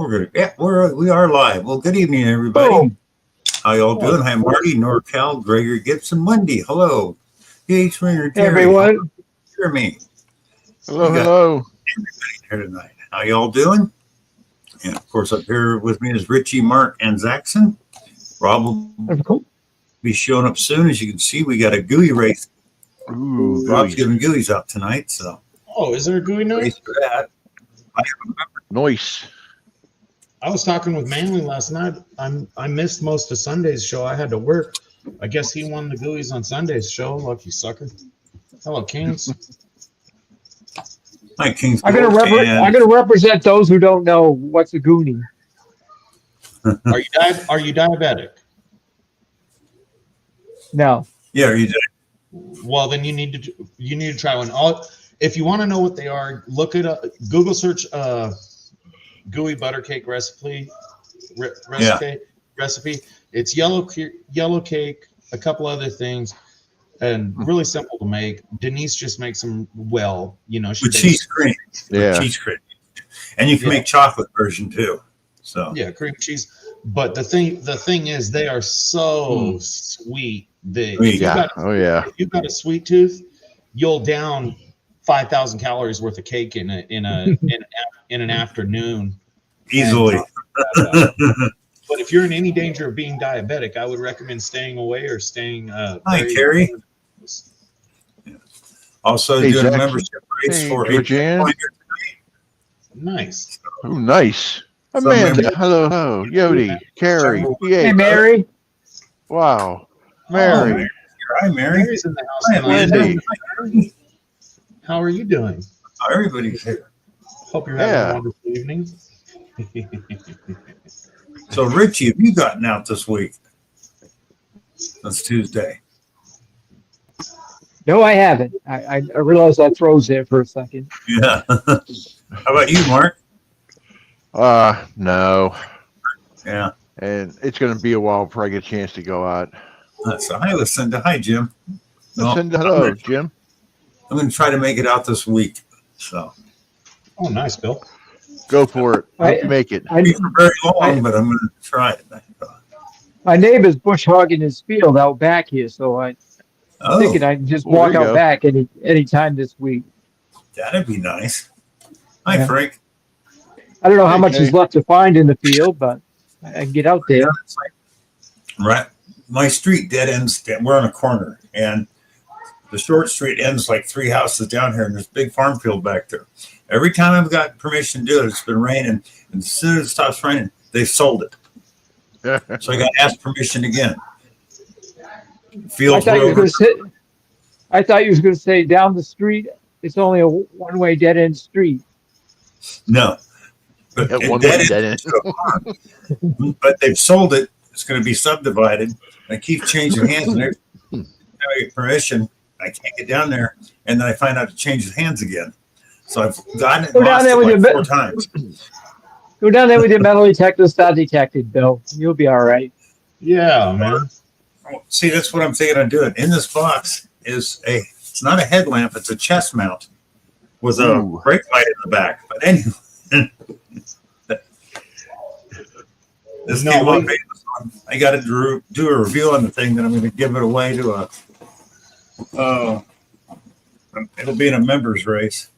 we're good. Yeah, we are live. Well, good evening, everybody. Boom. How y'all doing? Hi, Marty, NorCal, Gregory Gibson, Wendy. Hello. Hey, Swinger, Hey, Terry. everyone. Hear me. Hello, hello. Everybody here tonight. How y'all doing? And of course, up here with me is Richie, Mark, and Zaxon. Rob will be showing up soon. As you can see, we got a GOOIE race. Ooh, Rob's giving GOOIEs out tonight, so. Oh, is there a GOOIE night? Race for that. I remember. Nice. I was talking with Manley last night. I missed most of Sunday's show. I had to work. I guess he won the GOOIEs on Sunday's show. Lucky sucker. Hello, Kings. Hi, Kings. I'm gonna represent those who don't know what's a Goonie. Are you diabetic? No. Yeah, are you did. Well, then you need to try one. If you want to know what they are, look it up. Google search GOOIE butter cake recipe. Recipe. It's yellow cake, a couple other things, and really simple to make. Denise just makes them well, with cheese cream. Yeah, with cheese cream, and you can make chocolate version too. So yeah, cream cheese. But the thing is, they are so sweet. If you've got a sweet tooth, you'll down 5,000 calories worth of cake in an afternoon easily. But if you're in any danger of being diabetic, I would recommend staying away or staying. Hi, Carrie. Also, doing a membership race for Georgianne. Nice. Oh, nice. Amanda. Hello. Yodi. Carrie. Hey, Mary. Wow. Mary. Hi, Mary. Mary's in the house. Hi, Wendy. How are you doing? Everybody's here. Hope you're having a wonderful evening. So, Richie, have you gotten out this week? That's Tuesday. No, I haven't. I realized I froze there for a second. Yeah. How about you, Mark? No. Yeah. And it's going to be a while before I get a chance to go out. So, hi, Jim. Hello, Jim. I'm going to try to make it out this week. So. Oh, nice, Bill. Go for it. I can make it. I'll be for very long, but I'm going to try it. My neighbor's bush hogging his field out back here, so I'm thinking I can just walk out back any time this week. That'd be nice. Hi, Frank. I don't know how much is left to find in the field, but I can get out there. Right. My street dead ends. We're on a corner, and the short street ends like 3 houses down here, and there's a big farm field back there. Every time I've got permission to do it, it's been raining, and as soon as it stops raining, they've sold it. So I got to ask permission again. I thought you was going to say down the street, it's only a one-way dead-end street. No. But, but they've sold it. It's going to be subdivided. I keep changing hands, and every time I get permission, I can't get down there, and then I find out to change the hands again. So I've gotten it lost like 4 times. Go down there with your metal detector, start detected, Bill. You'll be all right. Yeah, man. See, that's what I'm thinking of doing. In this box is it's not a headlamp, it's a chest mount with a brake light in the back. But anyway, this came up. I got to do a review on the thing, then I'm going to give it away to it'll be in a members race.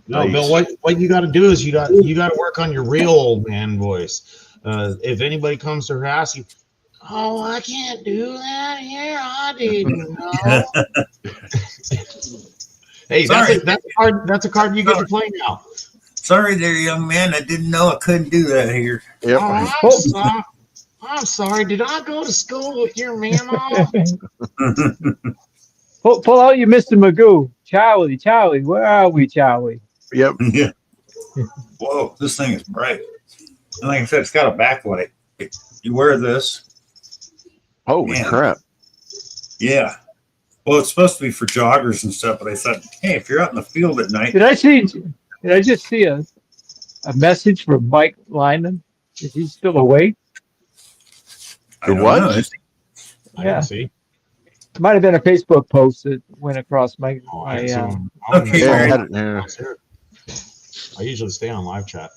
No, Bill, what you got to do is you got to work on your real old man voice. If anybody comes to harass you, I can't do that here. I didn't know. Hey, that's a card you get to play now. Sorry there, young man. I didn't know I couldn't do that here. Yep. I'm sorry. Did I go to school with your mama? Pull out your Mr. Magoo. Charlie, where are we, Charlie? Yep. Yeah. Whoa, this thing is bright. And like I said, it's got a backlight. You wear this. Holy crap. Yeah. Well, it's supposed to be for joggers and stuff, but I thought, hey, if you're out in the field at night. Did I just see a message from Mike Lyman? Is he still awake? I don't know. I didn't see. It might have been a Facebook post that went across my okay. I usually stay on live chat.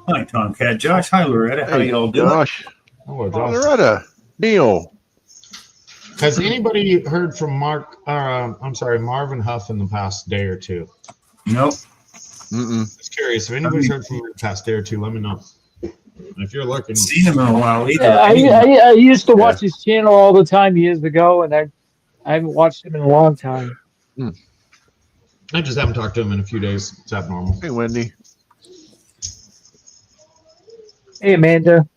Hi, Tomcat. Josh. Hi, Loretta. How Hey, you all doing? Josh. Oh, Oh, Loretta. Neil. Has anybody heard from Marvin Huff in the past day or two? Nope. Just curious. If anybody's heard from him in the past day or two, let me know. If you're looking, Seen him in a while either. Yeah, I used to watch his channel all the time years ago, and I haven't watched him in a long time. I just haven't talked to him in a few days. It's abnormal. Hey, Wendy. Hey, Amanda.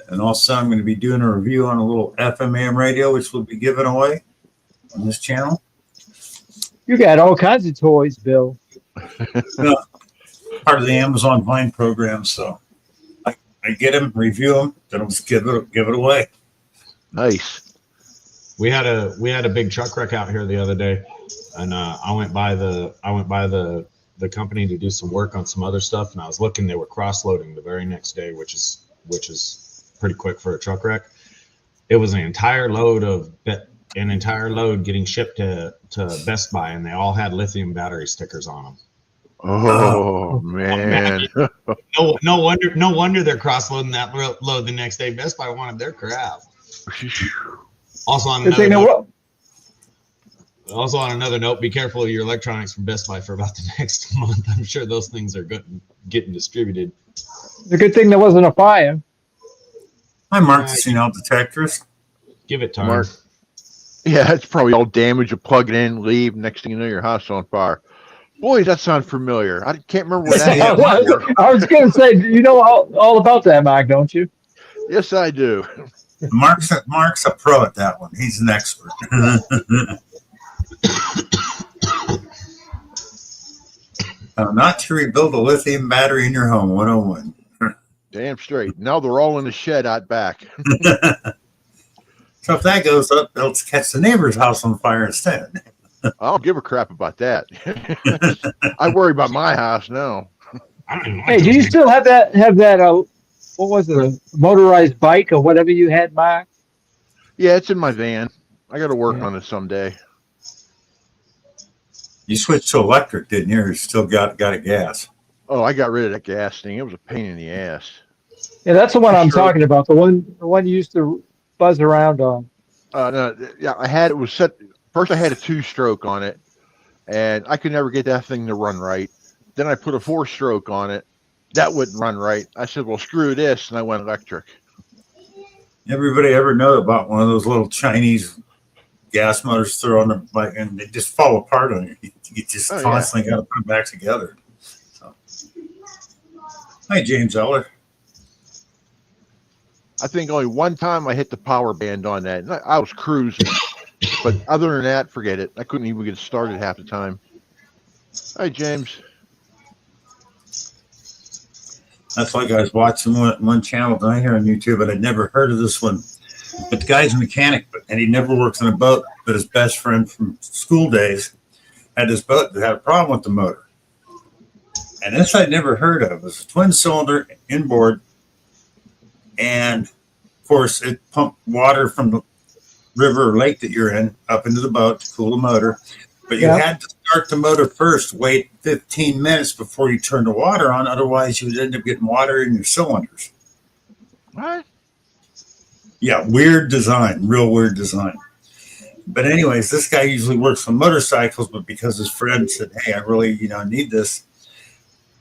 And also, I'm going to be doing a review on a little FMAM radio, which will be given away on this channel. You got all kinds of toys, Bill. Part of the Amazon Vine program, so I get them, review them, then I'll just give it away. Nice. We had a big truck wreck out here the other day, and I went by the company to do some work on some other stuff, and I was looking. They were cross loading the very next day, which is pretty quick for a truck wreck. It was an entire load getting shipped to Best Buy, and they all had lithium battery stickers on them. Oh, man. No wonder they're cross loading that load the next day. Best Buy wanted their crap. Also on another note, be careful of your electronics from Best Buy for about the next month. I'm sure those things are getting distributed. It's a good thing there wasn't a fire. Hi, Mark. Seen all Detectors. Give it time. Mark. Yeah, it's probably all damage. You plug it in, leave. Next thing you know, your house on fire. Boy, that sounds familiar. I can't remember what that happened. I was going to say, you know all about that, Mark, don't you? Yes, I do. Mark's a pro at that one. He's an expert. Not to rebuild a lithium battery in your home, 101. Damn straight. Now they're all in the shed out back. So if that goes up, they'll catch the neighbor's house on fire instead. I don't give a crap about that. I worry about my house now. Hey, do you still have that what was it, a motorized bike or whatever you had, Mark? Yeah, it's in my van. I got to work on it someday. You switched to electric, didn't you? Or you still got a gas? Oh, I got rid of that gas thing. It was a pain in the ass. Yeah, that's the one I'm talking about. The one you used to buzz around on. No, yeah, it was set. First, I had a 2-stroke on it, and I could never get that thing to run right. Then I put a 4-stroke on it. That wouldn't run right. I said, well, screw this, and I went electric. Everybody ever know about one of those little Chinese gas motors thrown on the bike, and they just fall apart on you. You just constantly got to put them back together. So. Hi, James Eller. I think only one time I hit the power band on that, and I was cruising. But other than that, forget it. I couldn't even get started half the time. Hi, James. That's like I was watching one channel down here on YouTube, and I'd never heard of this one. But the guy's a mechanic, and he never worked on a boat. But his best friend from school days had this boat that had a problem with the motor. And this I'd never heard of. It was a twin-cylinder inboard, and of course it pumped water from the river or lake that you're in up into the boat to cool the motor. But you had to start the motor first, wait 15 minutes before you turn the water on. Otherwise, you would end up getting water in your cylinders. What? Yeah, weird design, real weird design. But anyways, this guy usually works on motorcycles, but because his friend said, hey, I really, need this.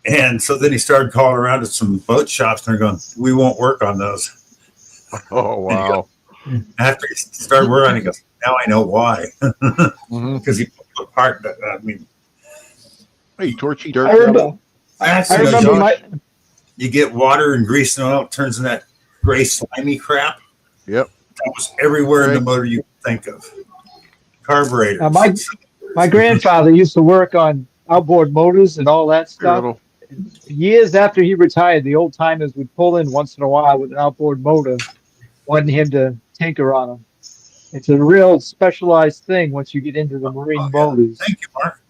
And so then he started calling around to some boat shops, and they're going, we won't work on those. Oh, wow. After he started working on it, he goes, now I know why. Because he put the part, hey, Torchy Dirt. I remember you get water and grease and oil, it turns in that gray slimy crap. Yep. That was everywhere in the motor you could think of. Carburetors. My grandfather used to work on outboard motors and all that stuff. Years after he retired, the old timers would pull in once in a while with an outboard motor, wanting him to tinker on them. It's a real specialized thing once you get into the marine motors. Thank you, Mark.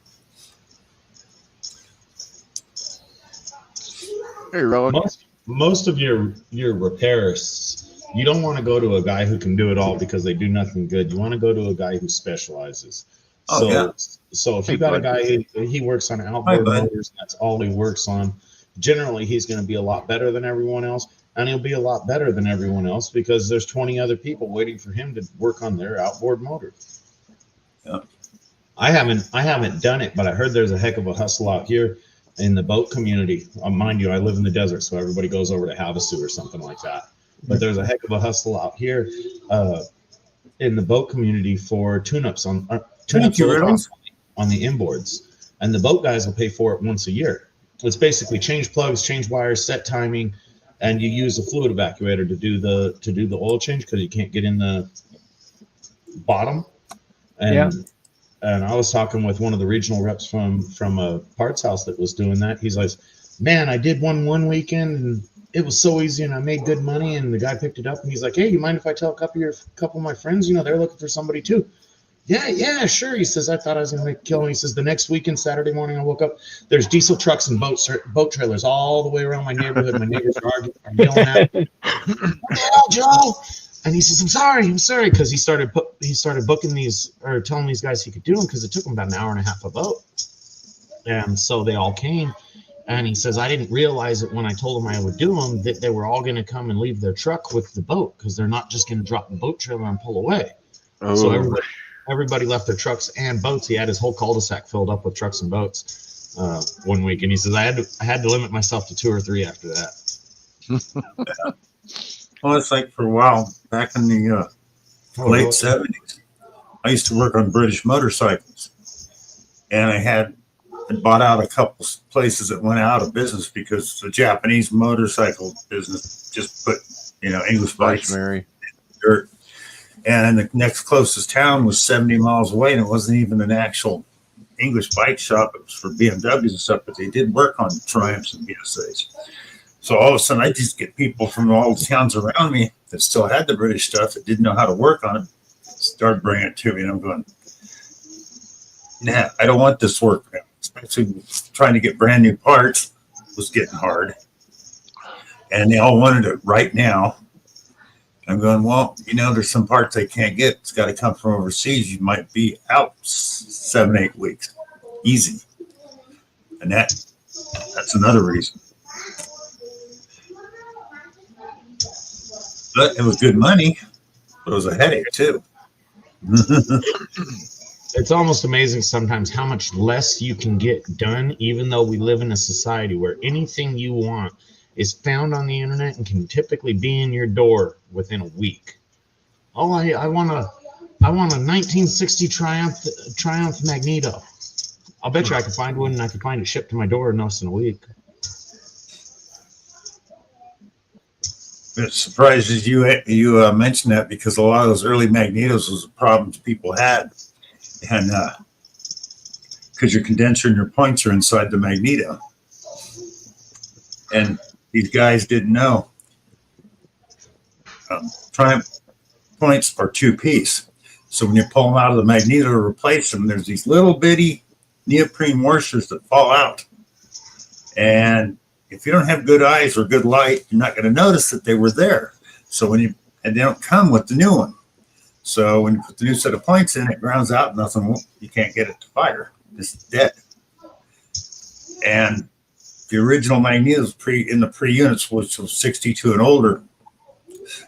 Hey, Rowan. Most of your repairs, you don't want to go to a guy who can do it all because they do nothing good. You want to go to a guy who specializes. Oh, yeah. So if Hey, you got a bud. guy, he works on Hi, outboard bud. motors, and that's all he works on. Generally, he's going to be a lot better than everyone else, and he'll be a lot better than everyone else because there's 20 other people waiting for him to work on their outboard motor. Yeah. I haven't done it, but I heard there's a heck of a hustle out here in the boat community. Mind you, I live in the desert, so everybody goes over to Havasu or something like that. But there's a heck of a hustle out here in the boat community for tune-ups on Thank you, Riddles. on the inboards, and the boat guys will pay for it once a year. It's basically change plugs, change wires, set timing, and you use a fluid evacuator to do the oil change because you can't get in the bottom. And Yeah. and I was talking with one of the regional reps from a parts house that was doing that. He's like, "Man, I did one weekend and it was so easy and I made good money." And the guy picked it up and he's like, "Hey, you mind if I tell a couple of my friends? You know, they're looking for somebody too." Yeah, sure. He says, "I thought I was going to make a killing." He says, "The next weekend, Saturday morning, I woke up. There's diesel trucks and boat trailers all the way around my neighborhood. My neighbors are yelling at me, 'What the hell, Joe?" And he says, I'm sorry," because he started booking these or telling these guys he could do them because it took him about an hour and a half a boat. And so they all came. And he says, "I didn't realize it when I told them I would do them that they were all going to come and leave their truck with the boat because they're not just going to drop the boat trailer and pull away." Oh, So everybody left their trucks and boats. He had his whole cul-de-sac filled up with trucks and boats one week. And he says, I had to limit myself to 2 or 3 after that. Well, it's like for a while back in the late 70s, I used to work on British motorcycles, and I had bought out a couple places that went out of business because the Japanese motorcycle business just put English bikes in Mary. dirt. And the next closest town was 70 miles away, and it wasn't even an actual English bike shop. It was for BMWs and stuff, but they did work on Triumphs and BSAs. So all of a sudden, I just get people from all the towns around me that still had the British stuff that didn't know how to work on it, start bringing it to me, and I'm going, nah, I don't want this work now. Especially trying to get brand new parts was getting hard, and they all wanted it right now. I'm going, well, there's some parts I can't get. It's got to come from overseas. You might be out 7-8 weeks, easy, and that's another reason. But it was good money, but it was a headache too. It's almost amazing sometimes how much less you can get done, even though we live in a society where anything you want is found on the internet and can typically be in your door within a week. Oh, I want a 1960 Triumph Magneto. I'll bet you I could find one and I could find it shipped to my door in less than a week. It surprises you mentioned that because a lot of those early Magnetos was the problems people had, and because your condenser and your points are inside the Magneto, and these guys didn't know Triumph points are 2-piece. So when you pull them out of the Magneto to replace them, there's these little bitty neoprene washers that fall out, and if you don't have good eyes or good light, you're not going to notice that they were there. So and they don't come with the new one. So when you put the new set of points in, it grounds out, you can't get it to fire. It's dead. And the original Magnetos in the pre-units, which was 62 and older,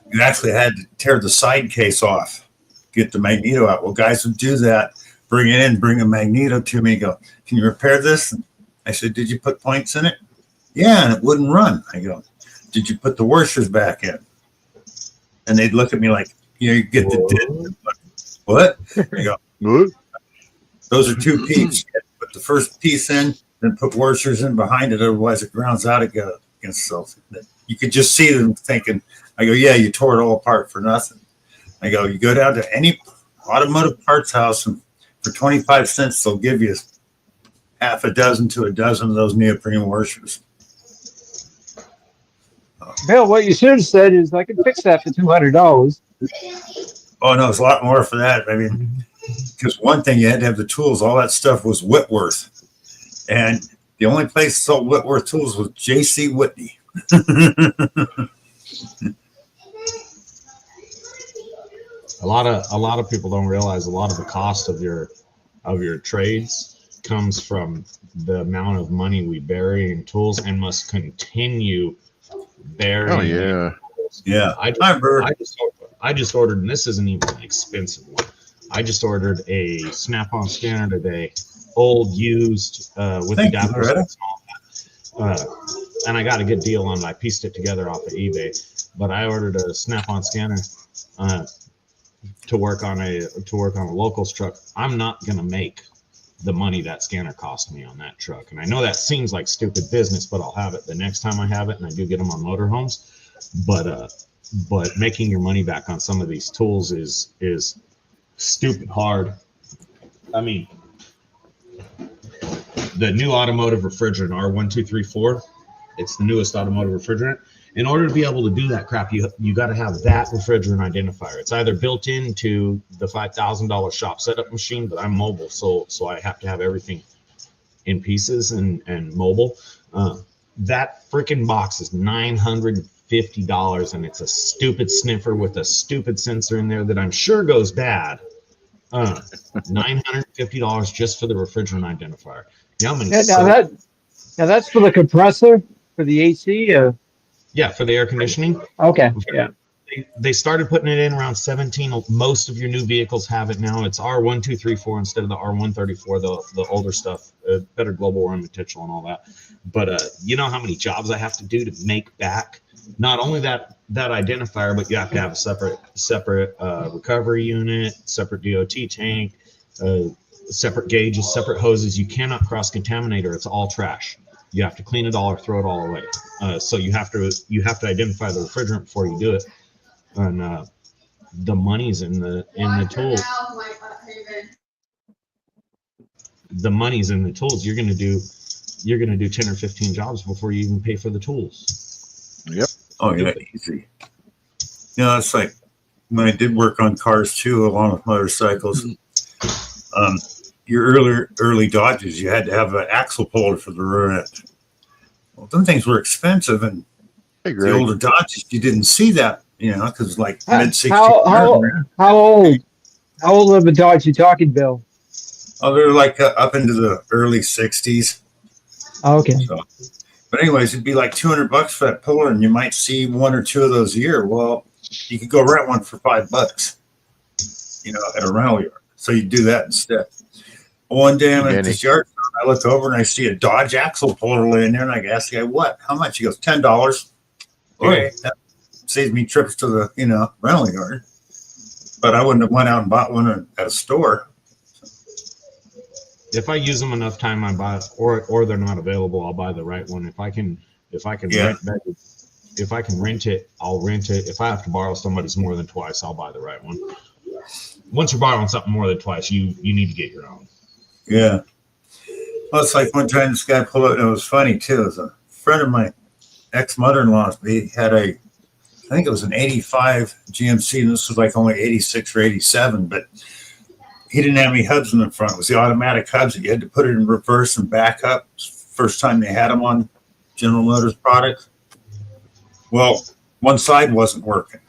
you actually had to tear the side case off, get the Magneto out. Well, guys would do that, bring it in, bring a Magneto to me, and go, "Can you repair this?" And I said, "Did you put points in it?" "Yeah, and it wouldn't run." I go, "Did you put the washers back in?" And they'd look at me like, you get the what? I go, Good. "Those are 2-piece. Put the first piece in, then put washers in behind it. Otherwise, it grounds out against itself." You could just see them thinking. I go, "Yeah, you tore it all apart for nothing." I go, "You go down to any automotive parts house, and for 25 cents, they'll give you half a dozen to a dozen of those neoprene washers." Bill, what you should have said is I can fix that for $200. Oh, no, it's a lot more for that. I mean, because one thing, you had to have the tools. All that stuff was Whitworth. And the only place that sold Whitworth tools was J.C. Whitney. A lot of people don't realize a lot of the cost of your of your trades comes from the amount of money we bury in tools and must continue burying. Oh yeah. Yeah. I just ordered, and this isn't even an expensive one. I just ordered a Snap-on scanner today, old, used, with the adapters and all that. And I got a good deal on it. I pieced it together off of eBay. But I ordered a Snap-on scanner to work on a locals truck. I'm not gonna make the money that scanner cost me on that truck. And I know that seems like stupid business, but I'll have it the next time I have it, and I do get them on motorhomes. But making your money back on some of these tools is stupid hard. I mean, the new automotive refrigerant R1234, it's the newest automotive refrigerant. In order to be able to do that crap, you got to have that refrigerant identifier. It's either built into the $5,000 shop setup machine, but I'm mobile, so I have to have everything in pieces and mobile. That freaking box is $950, and it's a stupid sniffer with a stupid sensor in there that I'm sure goes bad. $950 just for the refrigerant identifier. Now that's for the compressor for the AC. Yeah, for the air conditioning. Okay. Yeah. They started putting it in around 17. Most of your new vehicles have it now. It's R1234 instead of the R134, the older stuff, better global warming potential and all that. But you know how many jobs I have to do to make back not only that identifier, but you have to have a separate recovery unit, separate DOT tank, separate gauges, separate hoses. You cannot cross contaminate, or it's all trash. You have to clean it all or throw it all away. So you have to identify the refrigerant before you do it. And the money's in the tools. The money's in the tools. You're gonna do 10 or 15 jobs before you even pay for the tools. Yep. Oh yeah, easy. You know, it's like when I did work on cars too, along with motorcycles. Your early Dodges, you had to have an axle puller for the rear end. Well, them things were expensive, and the older Dodges, you didn't see that, you know, because like mid-60s. How old of a Dodge you talking, Bill? Oh, they're like up into the early 60s. Oh, okay. So, but anyways, it'd be like $200 for that puller, and you might see one or two of those a year. Well, you could go rent one for $5, you know, at a rental yard. So you do that instead. One day I'm at this yard, I look over and I see a Dodge axle puller laying there, and I ask the guy, "What? How much?" He goes, $10. Okay, that saves me trips to the rental yard. But I wouldn't have went out and bought one at a store. If I use them enough time, I buy, or they're not available, I'll buy the right one. If I can rent it, I'll rent it. If I have to borrow somebody's more than twice, I'll buy the right one. Once you're borrowing something more than twice, you need to get your own. Yeah. Well, it's like one time this guy pulled up, and it was funny too. It was a friend of my ex-mother-in-law's. He had I think it was an 85 GMC, and this was like only 86 or 87, but he didn't have any hubs in the front. It was the automatic hubs that you had to put it in reverse and back up. First time they had them on General Motors products. Well, one side wasn't working.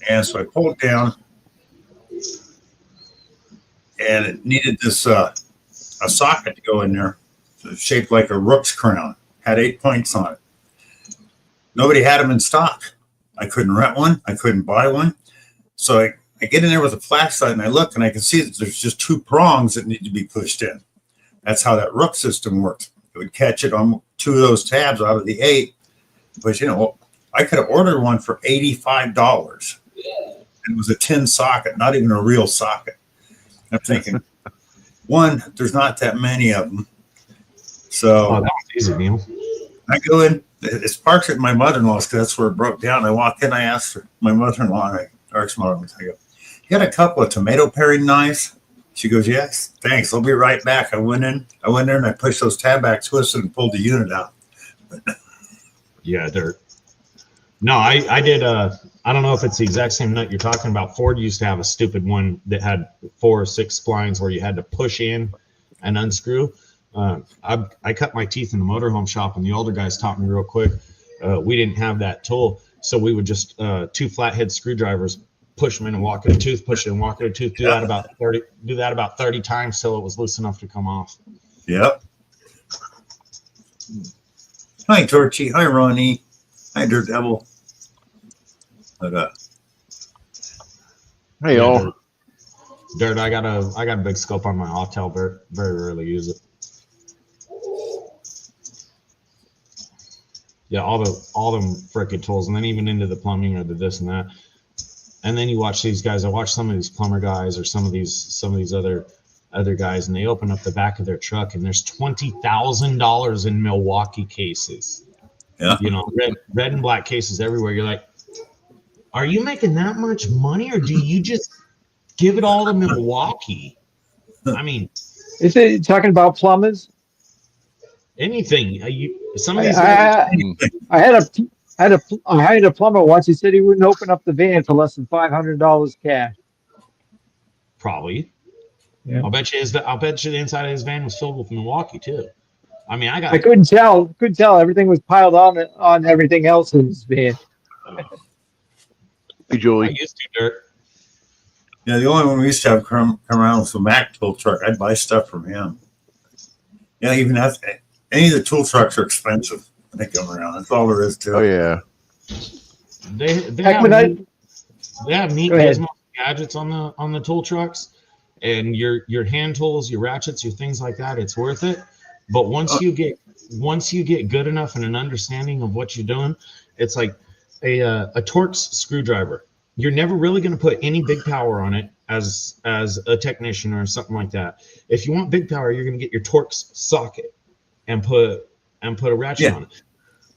And so I pulled it down, and it needed this a socket to go in there, shaped like a rook's crown, had 8 points on it. Nobody had them in stock. I couldn't rent one. I couldn't buy one. So I get in there with a flashlight, and I look, and I can see that there's just 2 prongs that need to be pushed in. That's how that rook system works. It would catch it on 2 of those tabs out of the 8. But, I could have ordered one for $85. It was a tin socket, not even a real socket. I'm thinking, one, there's not that many of them. So that was easy, Neil. I go in. It's parked at my mother-in-law's because that's where it broke down. I walk in. I asked her, my mother-in-law, or ex-mother-in-law, I go, "You got a couple of tomato paring knives?" She goes, "Yes, thanks. I'll be right back." I went there and I pushed those tab back twisted and pulled the unit out. Yeah, I did. I don't know if it's the exact same nut you're talking about. Ford used to have a stupid one that had 4 or 6 splines where you had to push in and unscrew. I cut my teeth in the motorhome shop, and the older guys taught me real quick. We didn't have that tool, so we would just 2 flathead screwdrivers push them in and walk at a tooth, push it and walk at a tooth. Do that about 30 times till it was loose enough to come off. Yep. Hi, Torchy. Hi, Ronnie. Hi, Dirt Devil. But Hey, all. Dirt, I got a big scope on my Autel. Very rarely use it. Yeah, all them frickin' tools, and then even into the plumbing or the this and that. And then you watch these guys. I watch some of these plumber guys or some of these other guys, and they open up the back of their truck, and there's $20,000 in Milwaukee cases. yeah. You know, red and black cases everywhere. You're like, are you making that much money, or do you just give it all to Milwaukee? I mean, Is it talking about plumbers? anything. Some of these I had a plumber once. He said he wouldn't open up the van for less than $500 cash. probably. Yeah. I'll bet you the inside of his van was filled with Milwaukee too. I mean, I couldn't tell. Everything was piled on everything else in his van. Hey, I Julie. used to Dirt. Yeah, the only one we used to have come around was the Mac tool truck. I'd buy stuff from him. Yeah, even that. Any of the tool trucks are expensive when they come around. That's all there is to Oh it. yeah. They Heck, have neat Go ahead. gizmo gadgets on the tool trucks, and your hand tools, your ratchets, your things like that. It's worth it. But once you get good enough and an understanding of what you're doing, it's like a Torx screwdriver. You're never really going to put any big power on it as a technician or something like that. If you want big power, you're going to get your Torx socket and put a ratchet on it.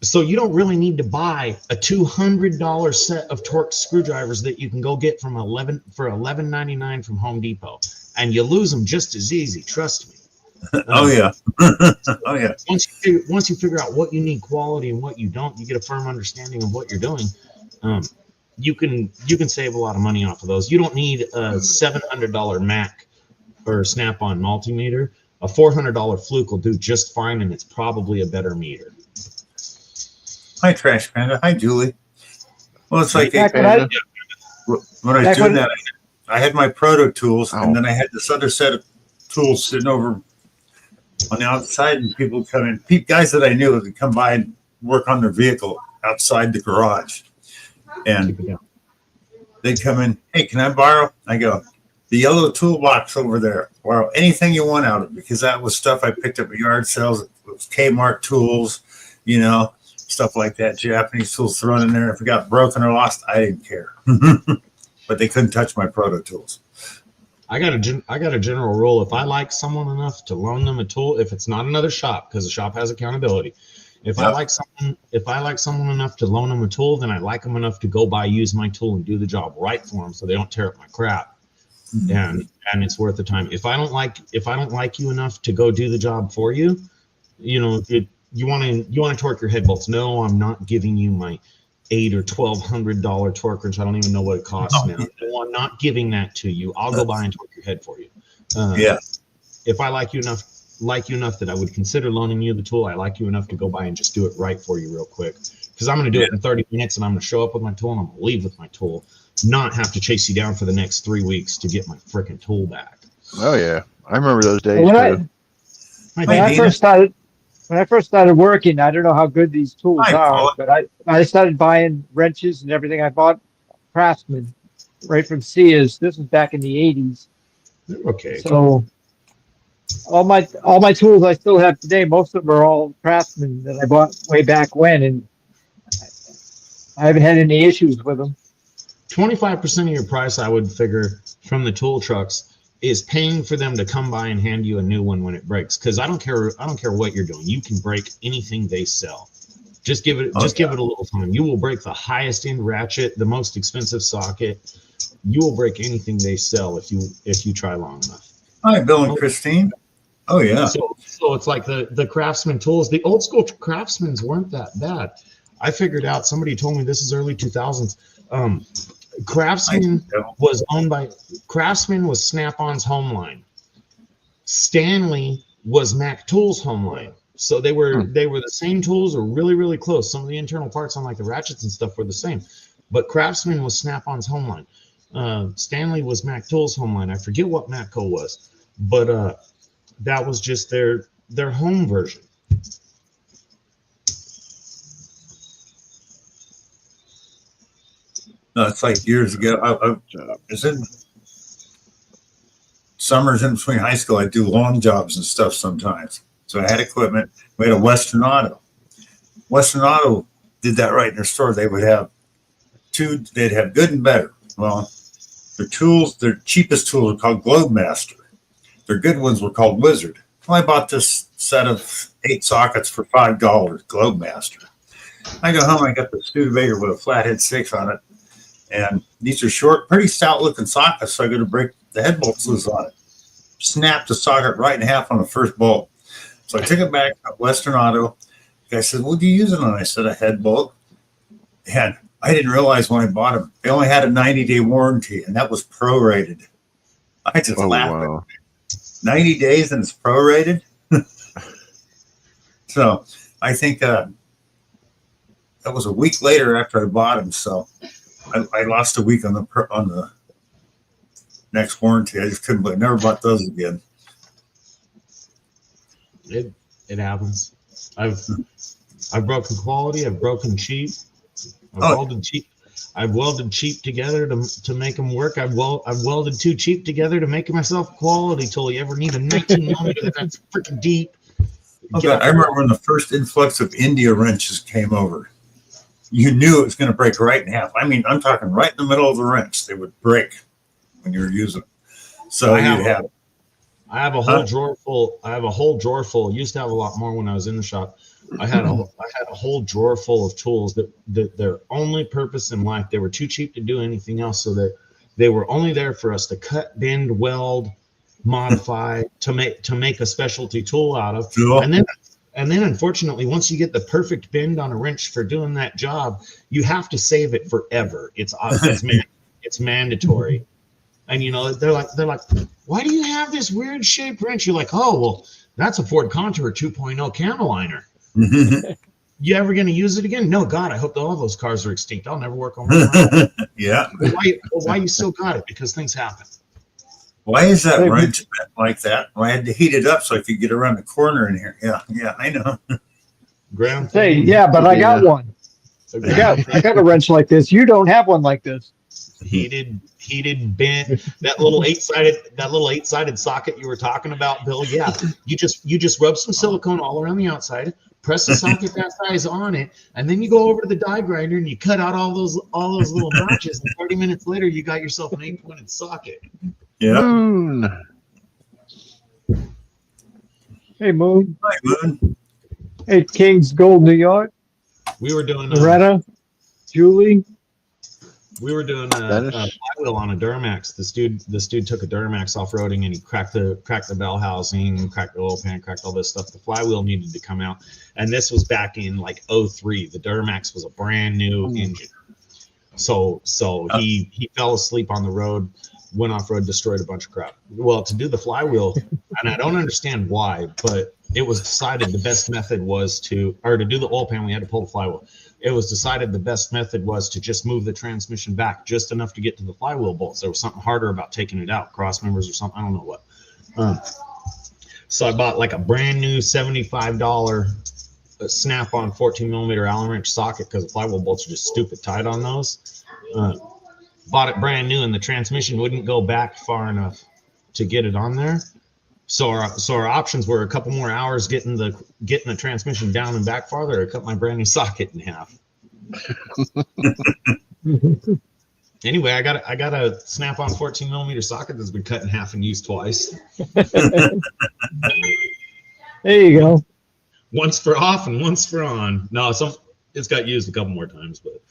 So you don't really need to buy a $200 set of Torx screwdrivers that you can go get from $11.99 from Home Depot, and you lose them just as easy. Trust me. Oh yeah. Oh yeah. Once you figure out what you need quality and what you don't, you get a firm understanding of what you're doing. You can save a lot of money off of those. You don't need a $700 Mac or Snap-on multimeter. A $400 Fluke will do just fine, and it's probably a better meter. Hi, Trash Panda. Hi, Julie. Well, it's like Back when I was doing that, I had my proto tools, and then I had this other set of tools sitting over on the outside, and people come in. Guys that I knew would come by and work on their vehicle outside the garage, and they'd come in. Hey, can I borrow? I go, the yellow toolbox over there. Borrow anything you want out of it, because that was stuff I picked up at yard sales. It was Kmart tools, stuff like that. Japanese tools thrown in there. If it got broken or lost, I didn't care. But they couldn't touch my proto tools. I got a general rule. If I like someone enough to loan them a tool, if it's not another shop, because the shop has accountability. If I like someone enough to loan them a tool, then I like them enough to go use my tool and do the job right for them, so they don't tear up my crap. And it's worth the time. If I don't like you enough to go do the job for you, you want to torque your head bolts. No, I'm not giving you my $800 or $1,200 torque wrench. I don't even know what it costs now. No, I'm not giving that to you. I'll go buy and torque your head for you. If I like you enough that I would consider loaning you the tool, I like you enough to go by and just do it right for you real quick. Because I'm going to do it in 30 minutes, and I'm going to show up with my tool, and I'm going to leave with my tool, not have to chase you down for the next 3 weeks to get my freaking tool back. Oh yeah, I remember those days when I first started working, I don't know how good these tools are, but I started buying wrenches and everything. I bought Craftsman right from Sears. This was back in the 80s. Okay. So all my tools I still have today. Most of them are all Craftsman that I bought way back when, and I haven't had any issues with them. 25% of your price, I would figure, from the tool trucks is paying for them to come by and hand you a new one when it breaks. Because I don't care what you're doing. You can break anything they sell. Just give it a little time. You will break the highest end ratchet, the most expensive socket. You will break anything they sell if you try long enough. Hi, Bill and Christine. Oh yeah. So it's like the Craftsman tools. The old school Craftsmans weren't that bad. I figured out. Somebody told me this is early 2000s. Craftsman was Snap-on's home line. Stanley was Mac Tools' home line. So they were the same tools, or really, really close. Some of the internal parts on like the ratchets and stuff were the same. But Craftsman was Snap-on's home line. Stanley was Mac Tool's home line. I forget what Matco was, but that was just their home version. No, it's like years ago. I was in summers in between high school. I do lawn jobs and stuff sometimes. So I had equipment. We had a Western Auto. Western Auto did that right in their store. They would have they'd have good and better. Well, their tools, their cheapest tools were called Globemaster. Their good ones were called Wizard. Well, I bought this set of 8 sockets for $5, Globemaster. I go home, I got the Studebaker with a flathead 6 on it. And these are short, pretty stout looking sockets. So I go to break the head bolts loose on it. Snapped the socket right in half on the first bolt. So I took it back to Western Auto. The guy said, "What do you use it on?" I said, "A head bolt." And I didn't realize when I bought them, they only had a 90-day warranty, and that was prorated. I just laughed. Wow. 90 days and it's prorated. So I think that was a week later after I bought them. So I lost a week on the next warranty. I just couldn't believe. Never bought those again. It happens. I've broken quality. I've broken cheap. I've welded cheap together to make them work. I've welded too cheap together to make myself a quality tool. You ever need a 19 millimeter that's freaking deep? Oh, God, I remember when the first influx of India wrenches came over. You knew it was going to break right in half. I mean, I'm talking right in the middle of the wrench. They would break when you were using them. So I have a whole drawer full. I have a whole drawer full. Used to have a lot more when I was in the shop. I had a whole drawer full of tools that their only purpose in life, they were too cheap to do anything else, so that they were only there for us to cut, bend, weld, modify to make a specialty tool out of. Cool. And then unfortunately, once you get the perfect bend on a wrench for doing that job, you have to save it forever. It's mandatory. And they're like, "Why do you have this weird shaped wrench?" You're like, "Oh, well, that's a Ford Contour 2.0 cam liner." You ever going to use it again? No, God, I hope all those cars are extinct. I'll never work on one. Yeah. Why you still got it? Because things happen. Why is that wrench like that? Well, I had to heat it up so I could get around the corner in here. Yeah, I know. Ground. Hey, yeah, but I got one. I got a wrench like this. You don't have one like this. Heated bent, that little eight-sided socket you were talking about, Bill. Yeah, you just rub some silicone all around the outside, press the socket that size on it, and then you go over to the die grinder and you cut out all those little notches, and 30 minutes later you got yourself an 8-pointed socket. Yeah. Moon. Hey, Moon. Hi, Moon. Hey, Kings Gold, New York. We were doing Loretta, Julie. We were doing a flywheel on a Duramax. This dude took a Duramax off-roading and he cracked the bell housing, cracked the oil pan, cracked all this stuff. The flywheel needed to come out. And this was back in like 03. The Duramax was a brand new engine. So he fell asleep on the road, went off-road, destroyed a bunch of crap. Well, to do the flywheel, and I don't understand why, but it was decided the best method was to do the oil pan, we had to pull the flywheel. It was decided the best method was to just move the transmission back just enough to get to the flywheel bolts. There was something harder about taking it out, cross members or something. I don't know what. So I bought like a brand new $75 snap-on 14 millimeter Allen wrench socket because the flywheel bolts are just stupid tight on those. Bought it brand new and the transmission wouldn't go back far enough to get it on there. So our options were a couple more hours getting the transmission down and back farther, or cut my brand new socket in half. Anyway, I got a snap-on 14 millimeter socket that's been cut in half and used twice. There you go. Once for off and once for on. No, it's got used a couple more times, but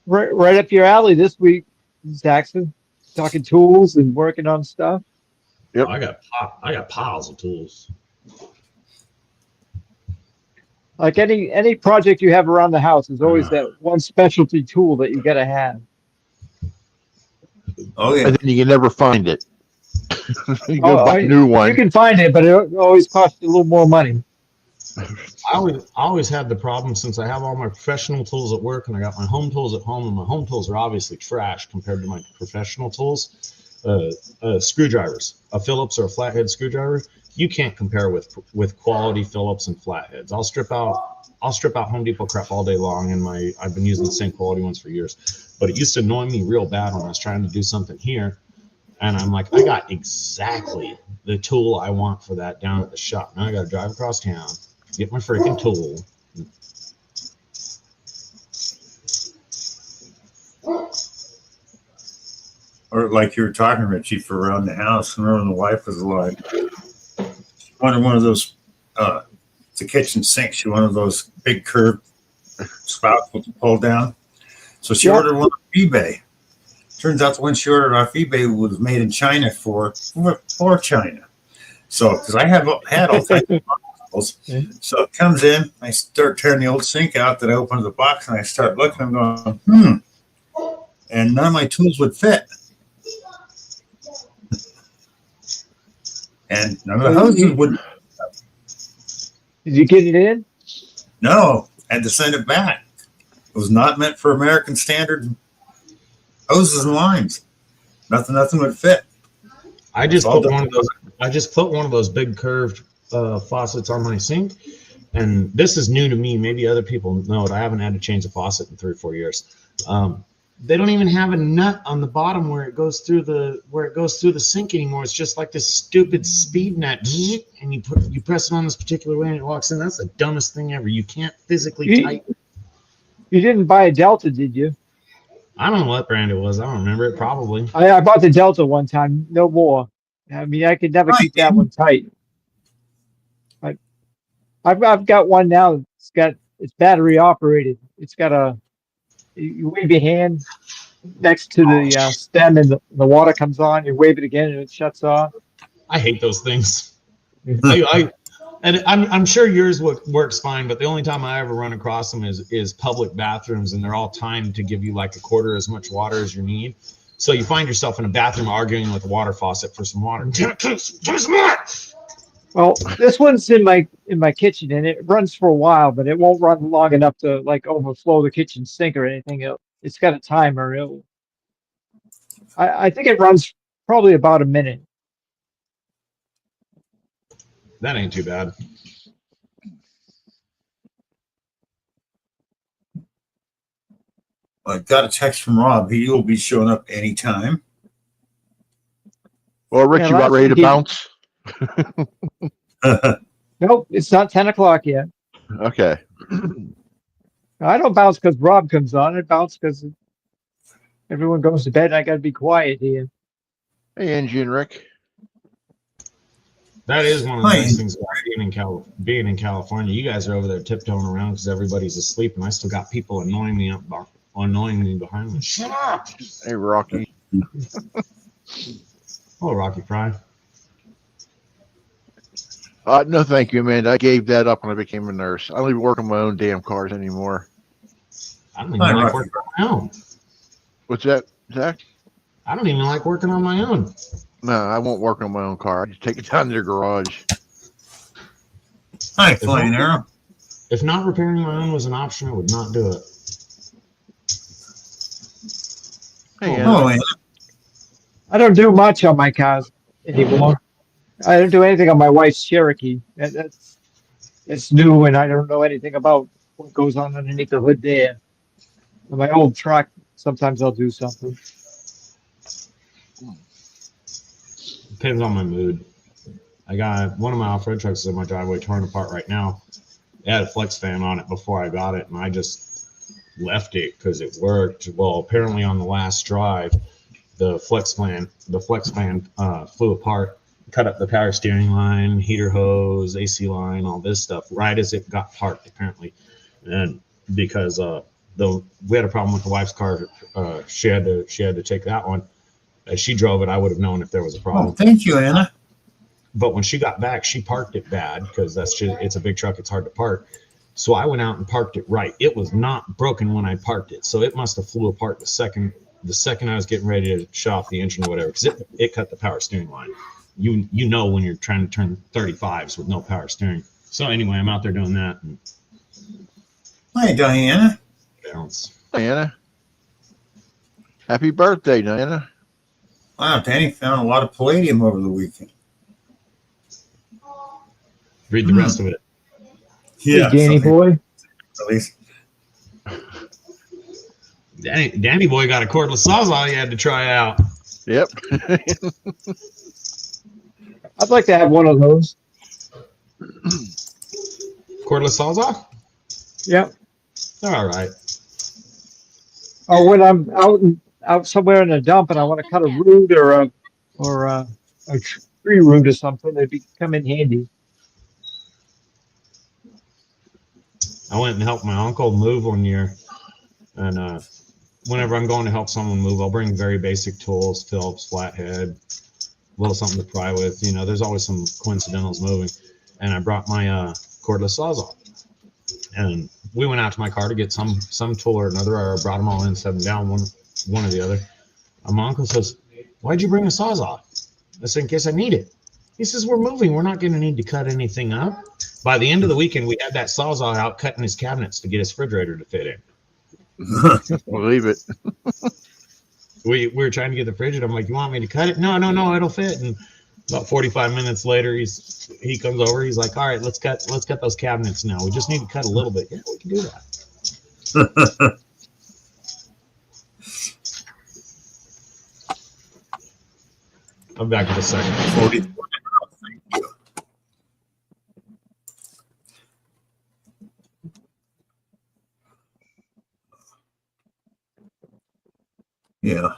Right up your alley this week, Saxon. Talking tools and working on stuff. Yep. I got piles of tools. Like any project you have around the house, there's always that one specialty tool that you gotta have. Oh yeah. And then you can never find it. You go buy a new one. You can find it, but it always costs you a little more money. I always had the problem, since I have all my professional tools at work and I got my home tools at home, and my home tools are obviously trash compared to my professional tools. Screwdrivers, a Phillips or a flathead screwdriver, you can't compare with quality Phillips and flatheads. I'll strip out Home Depot crap all day long, and I've been using the same quality ones for years. But it used to annoy me real bad when I was trying to do something here, and I'm like, I got exactly the tool I want for that down at the shop. Now I got to drive across town, get my freaking tool. Or like you were talking, Richie, for around the house. Remember when the wife was alive? She wanted one of those, the kitchen sink. She wanted those big curved spouts with the pull down. So she ordered one off eBay. Turns out the one she ordered off eBay was made in China for China. So, because I had all kinds of bottles. So it comes in, I start tearing the old sink out that I opened the box, and I start looking, I'm going, and none of my tools would fit. And none of the hoses would. Did you get it in? No, I had to send it back. It was not meant for American standard hoses and lines. Nothing would fit. I just put one of those big curved faucets on my sink, and this is new to me. Maybe other people know it. I haven't had to change a faucet in 3 or 4 years. They don't even have a nut on the bottom where it goes through the sink anymore. It's just like this stupid speed nut, and you press it on this particular way and it walks in. That's the dumbest thing ever. You can't physically tighten. You didn't buy a Delta, did you? I don't know what brand it was. I don't remember it. Probably. I bought the Delta one time. No more. I mean, I could never keep that one tight. I've got one now. It's battery operated. It's got you wave your hand next to the stem, and the water comes on. You wave it again, and it shuts off. I hate those things. I'm sure yours works fine, but the only time I ever run across them is public bathrooms, and they're all timed to give you like a quarter as much water as you need. So you find yourself in a bathroom arguing with the water faucet for some water. Give me some more. Well, this one's in my kitchen, and it runs for a while, but it won't run long enough to like overflow the kitchen sink or anything. It's got a timer. I think it runs probably about a minute. That ain't too bad. I got a text from Rob. He will be showing up anytime. Well, Rich, you about ready to bounce? Nope, it's not 10 o'clock yet. Okay. I don't bounce because Rob comes on. I bounce because everyone goes to bed, and I got to be quiet here. Hey, Angie and Rick. That is one of the nice things about being in California. You guys are over there tiptoeing around because everybody's asleep, and I still got people annoying me behind me. Shut up! Hey, Rocky. Oh, Rocky Fry. No, thank you, Amanda. I gave that up when I became a nurse. I don't even work on my own damn cars anymore. I don't even like working on my own. What's that, Zach? I don't even like working on my own. No, I won't work on my own car. I just take it down to the garage. Hi, Flying Arrow. If not repairing my own was an option, I would not do it. Hey, I don't do much on my cars anymore. I don't do anything on my wife's Cherokee. It's new, and I don't know anything about what goes on underneath the hood there. On my old truck, sometimes I'll do something. Depends on my mood. I got one of my off-road trucks in my driveway torn apart right now. It had a flex fan on it before I got it, and I just left it because it worked. Well, apparently on the last drive, the flex fan flew apart, cut up the power steering line, heater hose, AC line, all this stuff right as it got parked, apparently. And because we had a problem with the wife's car, she had to take that one. As she drove it, I would have known if there was a problem. Oh, thank you, Anna. But when she got back, she parked it bad because it's a big truck. It's hard to park. So I went out and parked it right. It was not broken when I parked it. So it must have flew apart the second I was getting ready to shut off the engine or whatever, because it cut the power steering line. You know when you're trying to turn 35s with no power steering. So anyway, I'm out there doing that. And Hi, Diana. balance. Diana. Happy birthday, Diana. Wow, Danny found a lot of palladium over the weekend. Read the rest of it. Hey, Yeah, Danny something, boy. at least. Danny boy got a cordless sawzall he had to try out. Yep. I'd like to have one of those. Cordless sawzall? Yep. They're all right. Or when I'm out somewhere in a dump and I want to cut a root or a tree root or something, they'd come in handy. I went and helped my uncle move one year, and whenever I'm going to help someone move, I'll bring very basic tools: Phillips, flathead, a little something to pry with. You know, there's always some coincidentals moving. And I brought my cordless sawzall, and we went out to my car to get some tool or another. I brought them all in, set them down, one or the other. And my uncle says, "Why'd you bring a sawzall?" I said, "In case I need it." He says, "We're moving. We're not going to need to cut anything up." By the end of the weekend, we had that sawzall out cutting his cabinets to get his refrigerator to fit in. Believe it. We were trying to get the fridge, and I'm like, "You want me to cut it?" No, it'll fit. And about 45 minutes later, he comes over. He's like, "All right, let's cut those cabinets now. We just need to cut a little bit." Yeah, we can do that. I'm back in a second. 40. Yeah.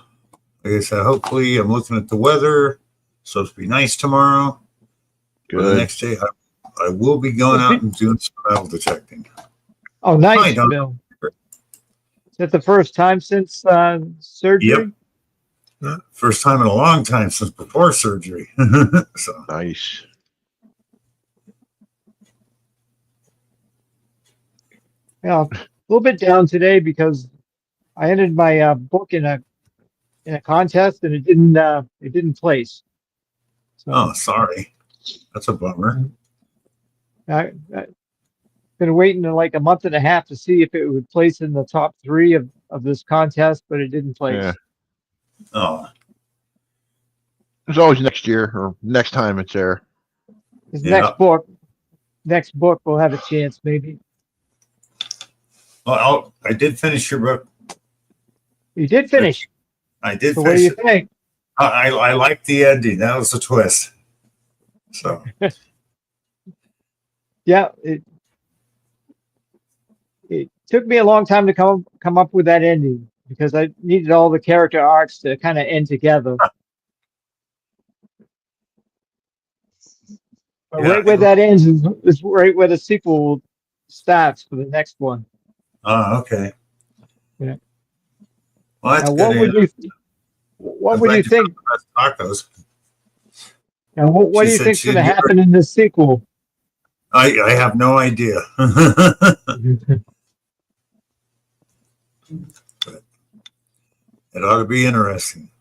Like I said, hopefully I'm looking at the weather. It's supposed to be nice tomorrow. For the Good. next day, I will be going out and doing some metal detecting. Oh, Hi, nice, Don. Bill. Is that the first time since surgery? Yep. First time in a long time since before surgery. So Nice. Yeah, a little bit down today because I entered my book in a contest and it didn't place. So oh, sorry. That's a bummer. I been waiting like a month and a half to see if it would place in the top 3 of this contest, but it didn't place. Yeah. Oh, It's always next year or next time it's there. His Yeah. next book will have a chance maybe. well, I did finish your book. You did finish. I did So what do finish you it. think? I liked the ending. That was a twist. So Yeah, it took me a long time to come up with that ending because I needed all the character arcs to kind of end together. But Yeah. right where that ends is right where the sequel starts for the next one. oh, okay. Yeah. Well, that's Now, good. what I'm would glad you think? found the best tacos. Now, what She do you said think's she going to didn't get happen in the sequel? I have no idea. It ought to be interesting.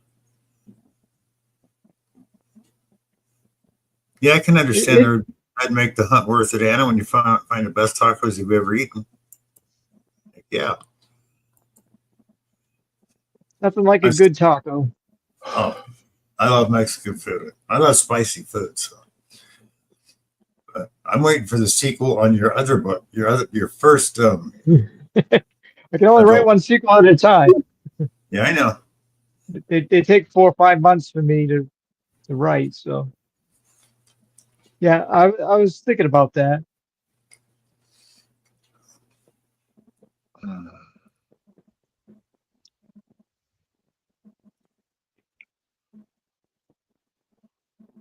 Yeah, I can understand I'd make the hunt worth it, Anna, when you find the best tacos you've ever eaten. Yeah. Nothing like a good taco. Oh, I love Mexican food. I love spicy food. So. But I'm waiting for the sequel on your other book, your first. I can only write one sequel at a time. Yeah, I know. They take 4 or 5 months for me to write. So, yeah, I was thinking about that.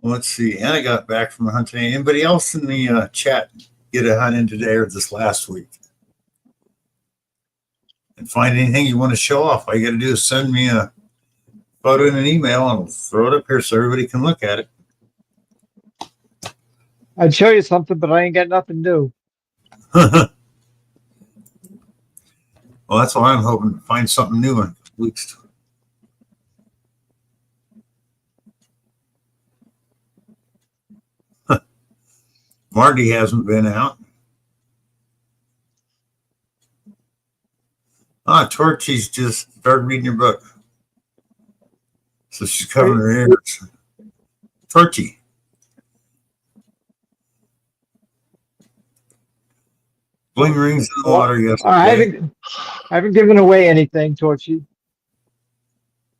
Let's see. Anna got back from a hunt today. Anybody else in the chat get a hunt in today or this last week? And find anything you want to show off. All you got to do is send me a photo in an email and I'll throw it up here so everybody can look at it. I'd show you something, but I ain't got nothing new. Well, that's why I'm hoping to find something new in weeks. Marty hasn't been out. Torchy's just started reading your book. So she's covering her ears. Torchy. Bling rings in the water yesterday. I haven't given away anything, Torchy.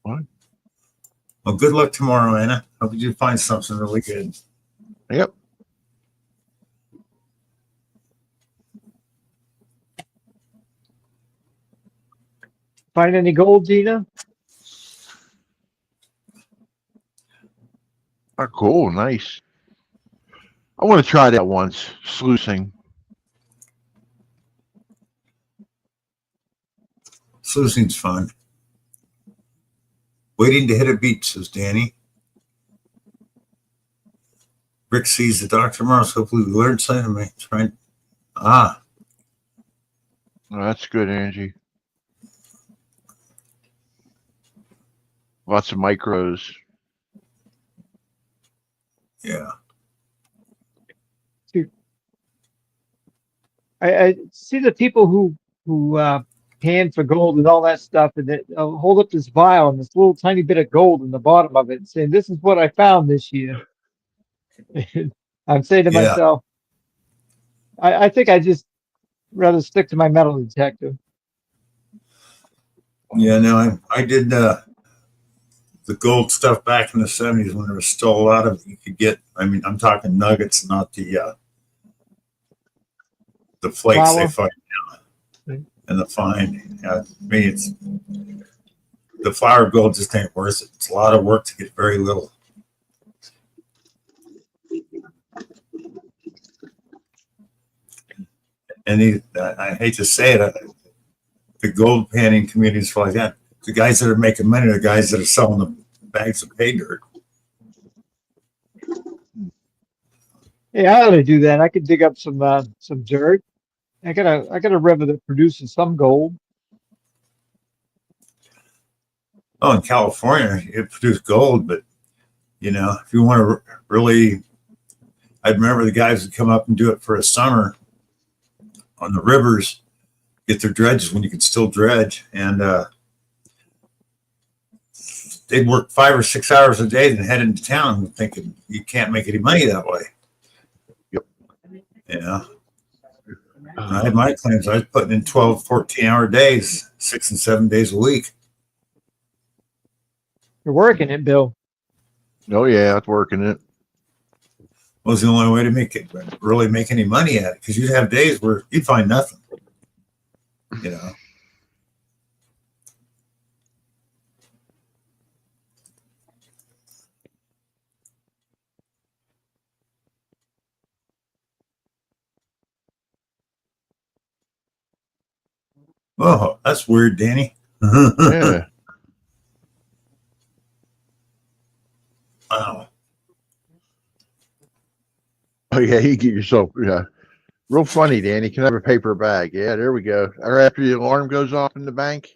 What? Well, good luck tomorrow, Anna. Hope you find something really good. Yep. Find any gold, Gina? Oh, cool. Nice. I want to try that once. Sluicing. Sluicing's fun. Waiting to hit a beat, says Danny. Rick sees the doctor tomorrow, so hopefully we learned something. Trying. Oh, that's good, Angie. Lots of micros. Yeah. I see the people who pan for gold and all that stuff, and they hold up this vial and this little tiny bit of gold in the bottom of it, saying, "This is what I found this year." I'm saying to myself, I think I just rather stick to my metal detector. Yeah, no, I did the gold stuff back in the 70s when there was still a lot of you could get. I mean, I'm talking nuggets, not the flakes they find now and the fine. I mean, it's the flour gold just ain't worth it. It's a lot of work to get very little. And I hate to say it, the gold panning communities like that. The guys that are making money are the guys that are selling the bags of pay dirt. Hey, I ought to do that. I could dig up some dirt. I got a river that produces some gold. Oh, in California, it produced gold, but if you want to really, I remember the guys would come up and do it for a summer on the rivers, get their dredges when you could still dredge, and they'd work 5 or 6 hours a day, then head into town, thinking you can't make any money that way. Yep. I had my claims. I was putting in 12, 14-hour days, 6 and 7 days a week. You're working it, Bill. Oh yeah, it's working it. Was the only way to really make any money at it, because you'd have days where you'd find nothing. Oh, that's weird, Danny. Yeah. Wow. Oh yeah, you get yourself real funny, Danny. Can I have a paper bag? Yeah, there we go. Or after the alarm goes off in the bank.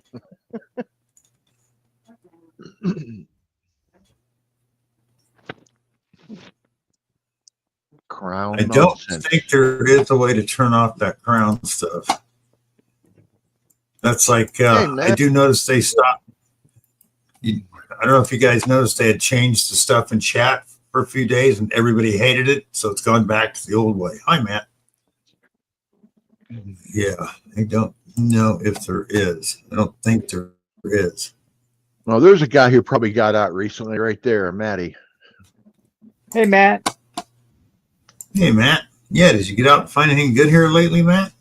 Crown. I don't think there is a way to turn off that crown stuff. That's like I do notice they stopped. I don't know if you guys noticed they had changed the stuff in chat for a few days and everybody hated it, so it's gone back to the old way. Hi, Matt. Yeah, I don't know if there is. I don't think there is. Well, there's a guy who probably got out recently right there, Matty. Hey, Matt. Hey, Matt. Yeah, did you get out and find anything good here lately, Matt?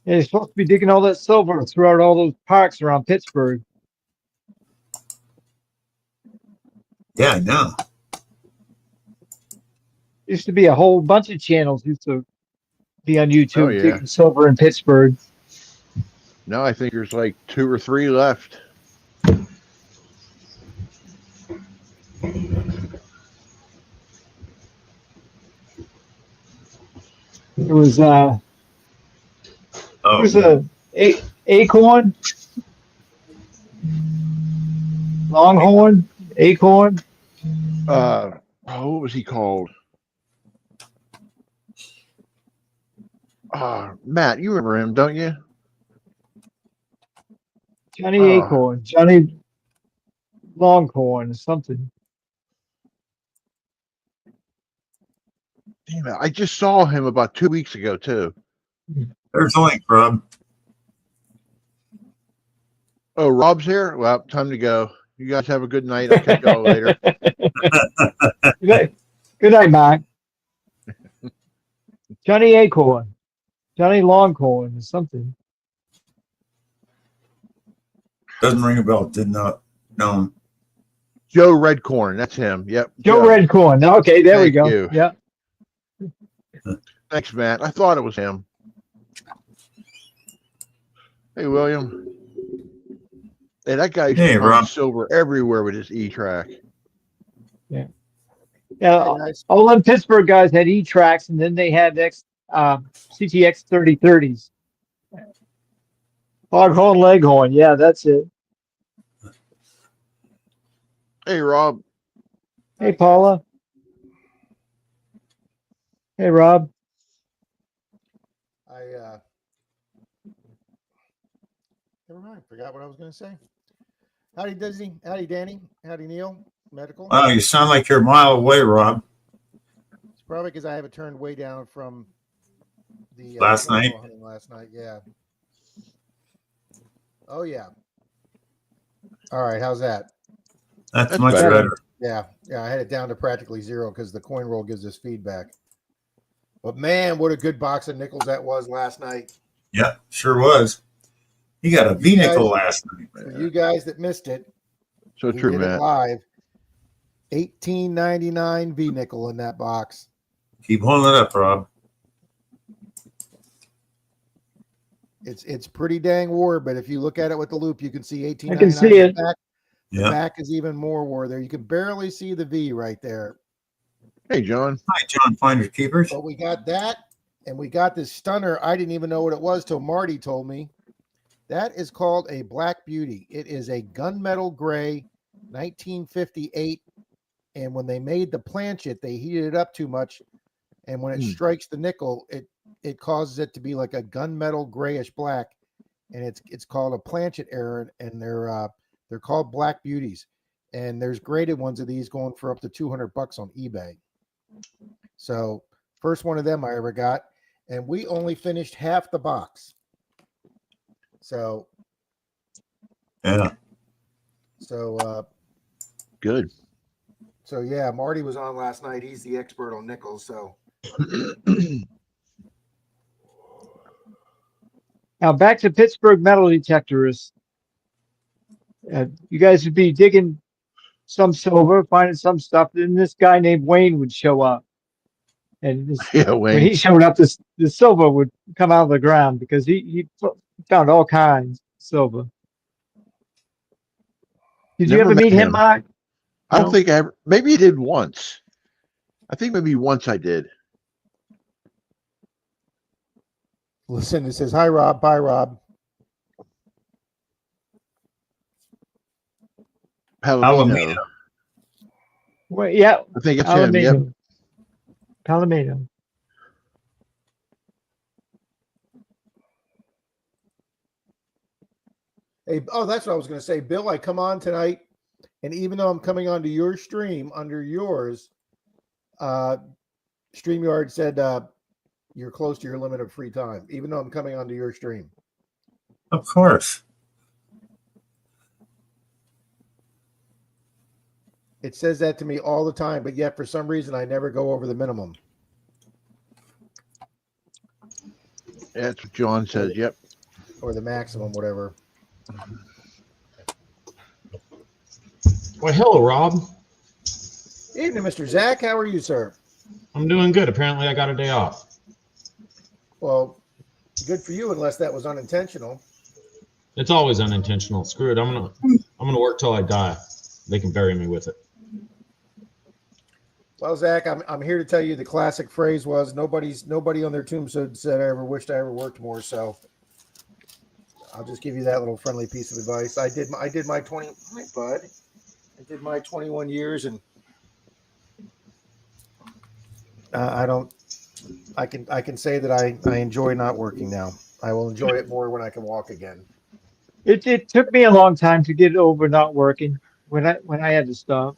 Yeah, you're supposed to be digging all that silver throughout all those parks around Pittsburgh. Yeah, I know. Used to be a whole bunch of channels used to be on YouTube digging silver in Pittsburgh. No, I think there's like 2 or 3 left. It was Acorn, Longhorn, Acorn. Oh, what was he called? Matt, you remember him, don't you? Johnny Acorn, Johnny Longhorn, something. Damn it. I just saw him about 2 weeks ago, too. There's a link, Rob. Oh, Rob's here? Well, time to go. You guys have a good night. I'll catch y'all later. Good night, Mike. Johnny Acorn, Johnny Longhorn, something. Doesn't ring a bell. Did not know him. Joe Redcorn. That's him. Yep. Joe Redcorn. Okay, there we Thank go. you. Yeah. Thanks, Matt. I thought it was him. Hey, William. Hey, that guy used to find silver everywhere with his E-track. Yeah. Yeah. All them Pittsburgh guys had E-tracks, and then they had CTX 3030s. Foghorn Leghorn. Yeah, that's it. Hey, Rob. Hey, Paula. Hey, Rob. Never mind. Forgot what I was going to say. Howdy, Dizzy. Howdy, Danny. Howdy, Neil. Medical. Wow, you sound like you're a mile away, Rob. It's probably because I have it turned way down from the last night. Hunting last night. Yeah. Oh yeah. All right. How's that? That's much better. Yeah. Yeah. I had it down to practically zero because the coin roll gives us feedback. But man, what a good box of nickels that was last night. Yeah, sure was. He got a V nickel last night. For you guys that missed it, so true, man. Live, $18.99 V nickel in that box. Keep holding it up, Rob. It's pretty dang war, but if you look at it with the loop, you can see 18.99. I can see it. The back is even more war there. You can barely see the V right there. Hey, John. Hi, John Finders Keepers. But we got that, and we got this stunner. I didn't even know what it was till Marty told me. That is called a Black Beauty. It is a gunmetal gray, 1958. And when they made the planchet, they heated it up too much. And when it strikes the nickel, it causes it to be like a gunmetal grayish black. And it's called a planchet error. And they're called Black Beauties. And there's graded ones of these going for up to $200 on eBay. So first one of them I ever got. And we only finished half the box. So, yeah. So, good. So, yeah, Marty was on last night. He's the expert on nickels. So, now back to Pittsburgh metal detectors. You guys would be digging some silver, finding some stuff. Then this guy named Wayne would show up. And when he showed up, the silver would come out of the ground because he found all kinds of silver. Did you ever meet him, Mike? I don't think I ever. Maybe he did once. I think maybe once I did. Listen, it says, hi, Rob. Bye, Rob. Palomino. Well, yeah. I think it's him. Yep. Palomino. Hey, that's what I was going to say. Bill, I come on tonight, and even though I'm coming onto your stream under yours, StreamYard said you're close to your limit of free time, even though I'm coming onto your stream. Of course. It says that to me all the time, but yet for some reason I never go over the minimum. That's what John says. Yep. Or the maximum, whatever. Well, hello, Rob. Evening, Mr. Zach. How are you, sir? I'm doing good. Apparently, I got a day off. Well, good for you, unless that was unintentional. It's always unintentional. Screw it. I'm gonna work till I die. They can bury me with it. Well, Zach, I'm here to tell you the classic phrase was nobody on their tombstone said I ever wished I ever worked more. So I'll just give you that little friendly piece of advice. I did my 21 years, and I don't. I can say that I enjoy not working now. I will enjoy it more when I can walk again. It took me a long time to get over not working when I had to stop.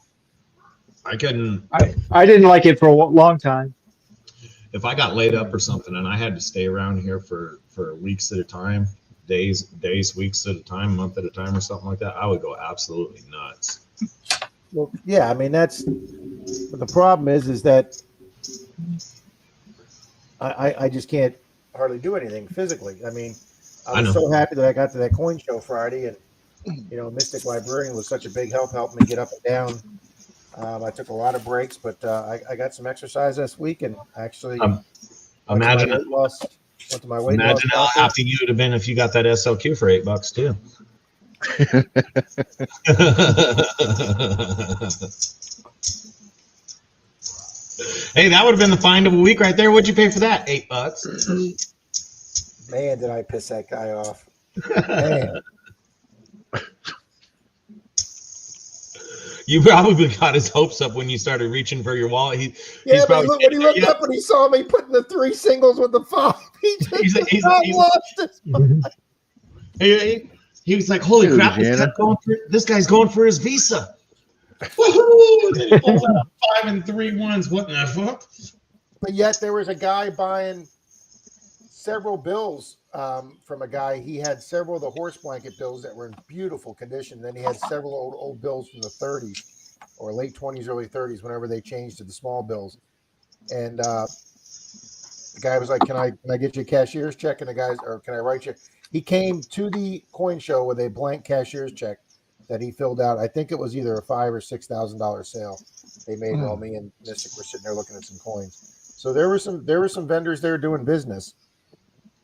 I couldn't. I didn't like it for a long time. If I got laid up or something and I had to stay around here for weeks at a time, days, weeks at a time, month at a time, or something like that, I would go absolutely nuts. Well, yeah, I mean that's. But the problem is that I just can't hardly do anything physically. I mean, I I was know. so happy that I got to that coin show Friday, and Mystic Librarian was such a big help, helping me get up and down. I took a lot of breaks, but I got some exercise this week, and actually Imagine went to my weight loss imagine how doctor. happy you would have been if you got that SLQ for $8 too. Hey, that would have been the find of a week right there. What'd you pay for that? $8. Man, did I piss that guy off? Man. You probably got his hopes up when you started reaching for your wallet. Yeah, but when he looked up and he saw me putting the 3 singles with the 5, he just lost it. He was like, "Holy crap! This guy's going for his visa." Woohoo! Then he pulled out 5 and 3 ones. What the fuck? But yet there was a guy buying several bills from a guy. He had several of the horse blanket bills that were in beautiful condition. Then he had several old bills from the 30s or late 20s, early 30s, whenever they changed to the small bills. And the guy was like, "Can I get you a cashier's check?" And the guys, or can I write you? He came to the coin show with a blank cashier's check that he filled out. I think it was either a $5,000 or $6,000 sale they made while me and Mystic were sitting there looking at some coins. So there were some vendors there doing business.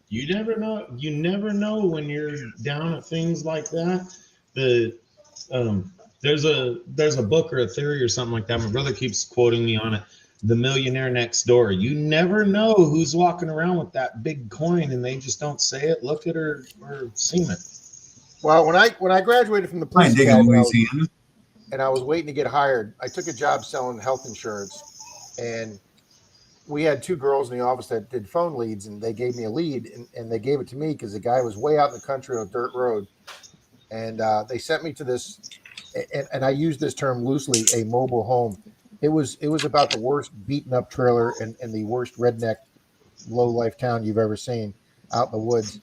You never know. You never know when you're down at things like that. There's a book or a theory or something like that. My brother keeps quoting me on it. The Millionaire Next Door. You never know who's walking around with that big coin, and they just don't say it, look at it, or seem it. Well, when I graduated from the police academy, and I was waiting to get hired, I took a job selling health insurance, and we had 2 girls in the office that did phone leads, and they gave me a lead, and they gave it to me because the guy was way out in the country on a dirt road, and they sent me to this, and I use this term loosely, a mobile home. It was about the worst beaten up trailer and the worst redneck low life town you've ever seen out in the woods.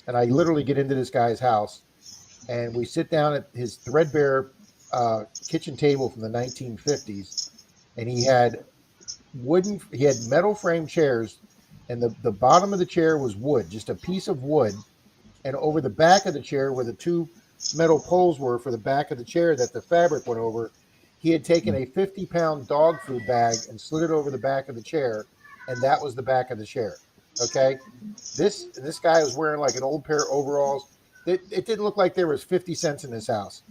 And I literally get into this guy's house, and we sit down at his threadbare kitchen table from the 1950s, and he had metal frame chairs, and the bottom of the chair was wood, just a piece of wood, and over the back of the chair where the 2 metal poles were for the back of the chair that the fabric went over, he had taken a 50-pound dog food bag and slid it over the back of the chair, and that was the back of the chair. Okay, this guy was wearing like an old pair of overalls. It didn't look like there was 50 cents in his house,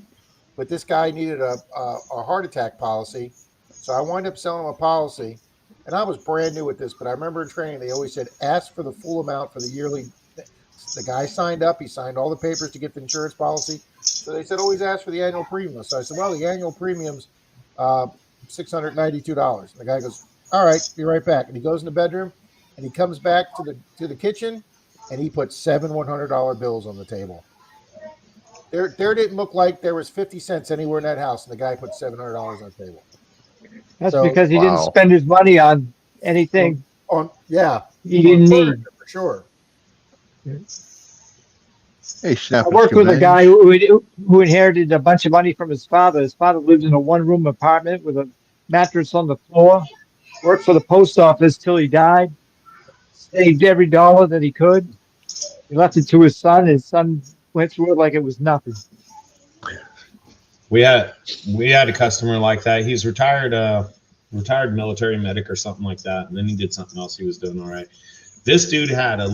but this guy needed a heart attack policy, so I wound up selling him a policy. And I was brand new at this, but I remember in training they always said ask for the full amount for the yearly. The guy signed up. He signed all the papers to get the insurance policy. So they said always ask for the annual premium. So I said, well, the annual premium's $692. And the guy goes, all right, be right back. And he goes in the bedroom, and he comes back to the kitchen, and he put 7 $100 bills on the table. There didn't look like there was 50 cents anywhere in that house, and the guy put $700 on the table. That's because he didn't spend his money on anything. He didn't need for sure. Hey, I worked with a guy who inherited a bunch of money from his father. His father lived in a 1-room apartment with a mattress on the floor. Worked for the post office till he died. Saved every dollar that he could. He left it to his son. His son went through it like it was nothing. We had a customer like that. He's retired military medic or something like that, and then he did something else. He was doing all right. This dude had it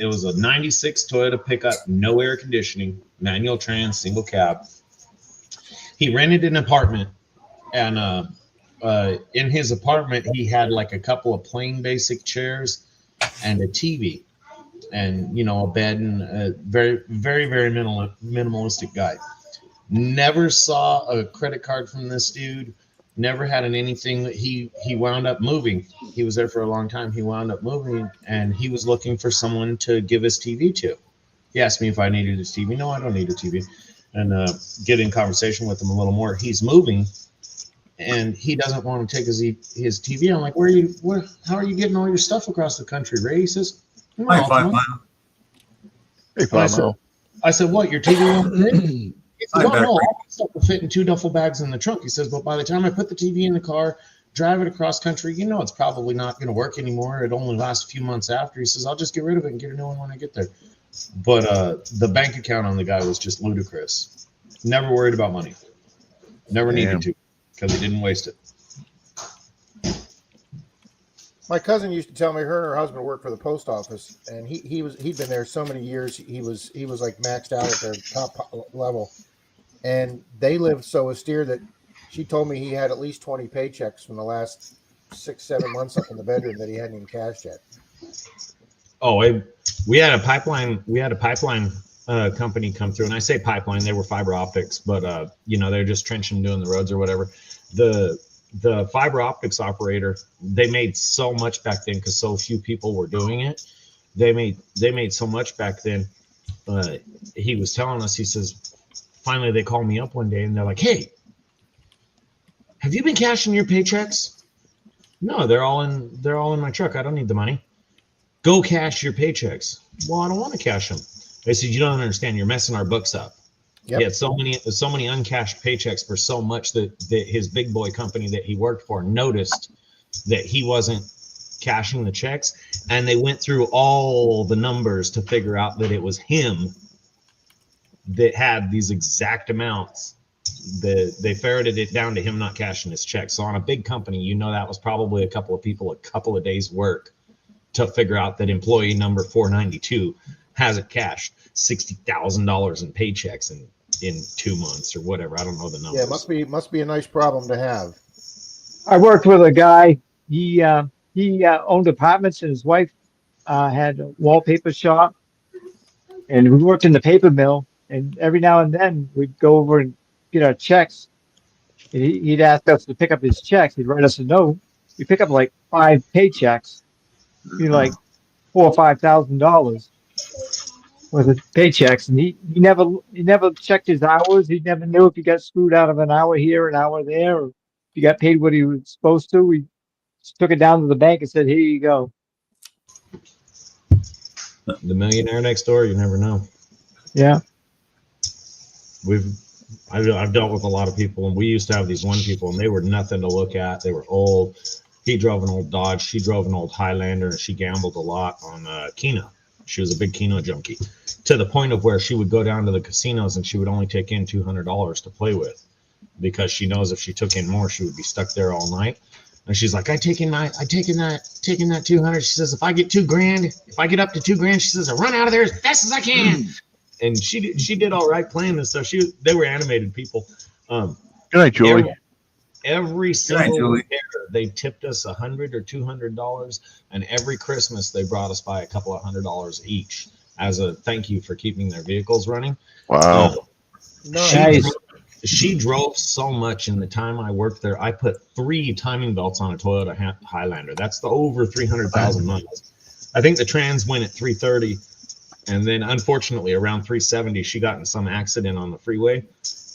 was a 96 Toyota pickup, no air conditioning, manual trans, single cab. He rented an apartment, and in his apartment, he had like a couple of plain basic chairs and a TV and, a bed, and a very, very, very minimalistic guy. Never saw a credit card from this dude. Never had anything that he wound up moving. He was there for a long time. He wound up moving, and he was looking for someone to give his TV to. He asked me if I needed his TV. No, I don't need a TV. And get in conversation with him a little more. He's moving, and he doesn't want to take his TV. I'm like, how are you getting all your stuff across the country, Ray? He says, Fine. Hey, I said, what, your TV won't fit? He says, Hi, oh, Beck. no, all that stuff will fit in 2 duffel bags in the trunk. He says, but by the time I put the TV in the car, drive it across country, it's probably not going to work anymore. It only lasts a few months after. He says, I'll just get rid of it and get a new one when I get there. But the bank account on the guy was just ludicrous. Never worried about money. Never needed to, because he didn't waste it. My cousin used to tell me her and her husband worked for the post office, and he'd been there so many years. He was like maxed out at their top level, and they lived so austere that she told me he had at least 20 paychecks from the last 6-7 months up in the bedroom that he hadn't even cashed yet. Oh, we had a pipeline. We had a pipeline company come through, and I say pipeline, they were fiber optics, but they're just trenching, doing the roads or whatever. The fiber optics operator, they made so much back then because so few people were doing it. They made so much back then. He was telling us, he says, finally they called me up one day and they're like, hey, have you been cashing your paychecks? No, they're all in my truck. I don't need the money. Go cash your paychecks. Well, I don't want to cash them. They said, you don't understand. You're messing our books up. Yep. He had so many uncashed paychecks for so much that his big boy company that he worked for noticed that he wasn't cashing the checks, and they went through all the numbers to figure out that it was him that had these exact amounts. They ferreted it down to him not cashing his checks. So on a big company, that was probably a couple of people, a couple of days work to figure out that employee number 492 hasn't cashed $60,000 in paychecks in 2 months or whatever. I don't know the numbers. Yeah, must be a nice problem to have. I worked with a guy. He owned apartments, and his wife had a wallpaper shop, and we worked in the paper mill. And every now and then we'd go over and get our checks. And he'd ask us to pick up his checks. He'd write us a note. We pick up like 5 paychecks, like $4,000 or $5,000 worth of paychecks, and he never checked his hours. He never knew if he got screwed out of an hour here, an hour there, or if he got paid what he was supposed to. We just took it down to the bank and said, "Here you go." The millionaire next door, you never know. Yeah, I've dealt with a lot of people, and we used to have these one people, and they were nothing to look at. They were old. He drove an old Dodge. She drove an old Highlander, and she gambled a lot on Keno. She was a big Keno junkie, to the point of where she would go down to the casinos and she would only take in $200 to play with, because she knows if she took in more, she would be stuck there all night. And she's like, I taking that 200. She says, if I get $2,000, if I get up to $2,000, she says, I run out of there as fast as I can. And she did all right playing this stuff. They were animated people. Good night, Julie. Every single year they tipped us $100 or $200, and every Christmas they brought us by a couple of $100 each as a thank you for keeping their vehicles running. Wow. nice. She drove so much in the time I worked there. I put 3 timing belts on a Toyota Highlander. That's the over 300,000 miles. I think the trans went at 330, and then unfortunately around 370 she got in some accident on the freeway,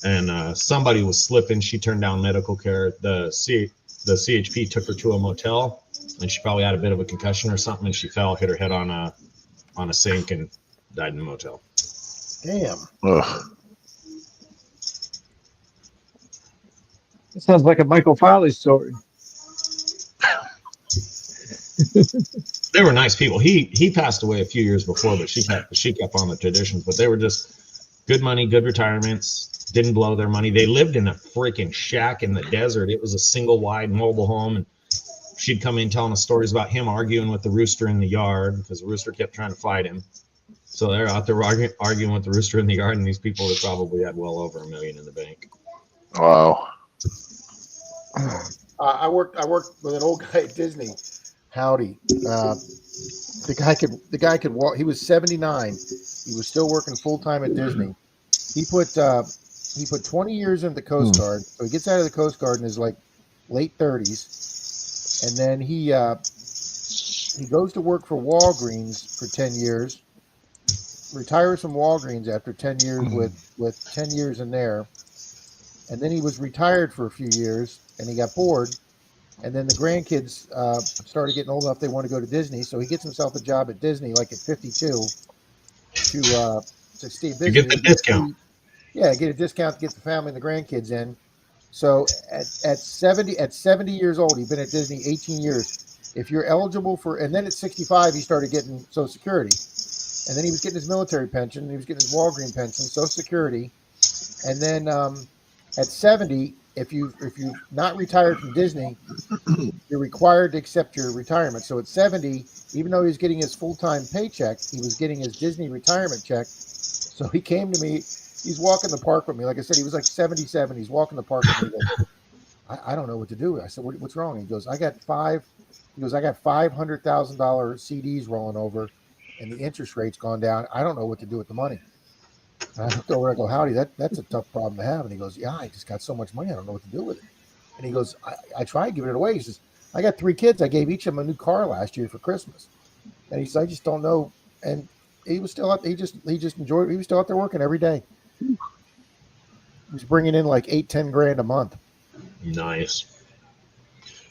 and somebody was slipping. She turned down medical care. The CHP took her to a motel, and she probably had a bit of a concussion or something, and she fell, hit her head on a sink, and died in the motel. Damn. Ugh. It sounds like a Michael Farley story. They were nice people. He passed away a few years before, but she kept on the traditions. But they were just good money, good retirements. Didn't blow their money. They lived in a freaking shack in the desert. It was a single wide mobile home, and she'd come in telling us stories about him arguing with the rooster in the yard because the rooster kept trying to fight him. So they're out there arguing with the rooster in the yard, and these people that probably had well over $1 million in the bank. Wow. I worked with an old guy at Disney. Howdy. The guy could walk. He was 79. He was still working full time at Disney. He put 20 years in the Coast Guard. So he gets out of the Coast Guard and is like late 30s, and then he goes to work for Walgreens for 10 years, retires from Walgreens after 10 years with 10 years in there, and then he was retired for a few years, and he got bored, and then the grandkids started getting old enough they want to go to Disney, so he gets himself a job at Disney, like at 52, to stay busy. To get the discount. Yeah, get a discount to get the family and the grandkids in. So at 70 years old, he'd been at Disney 18 years. If you're eligible for, and then at 65, he started getting Social Security, and then he was getting his military pension, he was getting his Walgreens pension, Social Security, and then at 70, if you've not retired from Disney, you're required to accept your retirement. So at 70, even though he was getting his full-time paycheck, he was getting his Disney retirement check. So he came to me. He's walking the park with me. Like I said, he was like 77. He's walking the park with me. He goes, I don't know what to do. I said, what's wrong? He goes, I got $500,000 CDs rolling over, and the interest rate's gone down. I don't know what to do with the money. And I looked over and I go, Howdy, that's a tough problem to have. And he goes, yeah, I just got so much money. I don't know what to do with it. And he goes, I tried giving it away. He says, I got 3 kids. I gave each of them a new car last year for Christmas. And he said, I just don't know. And he was still out. He just enjoyed it. He was still out there working every day. He was bringing in like $8-10 grand a month. Nice.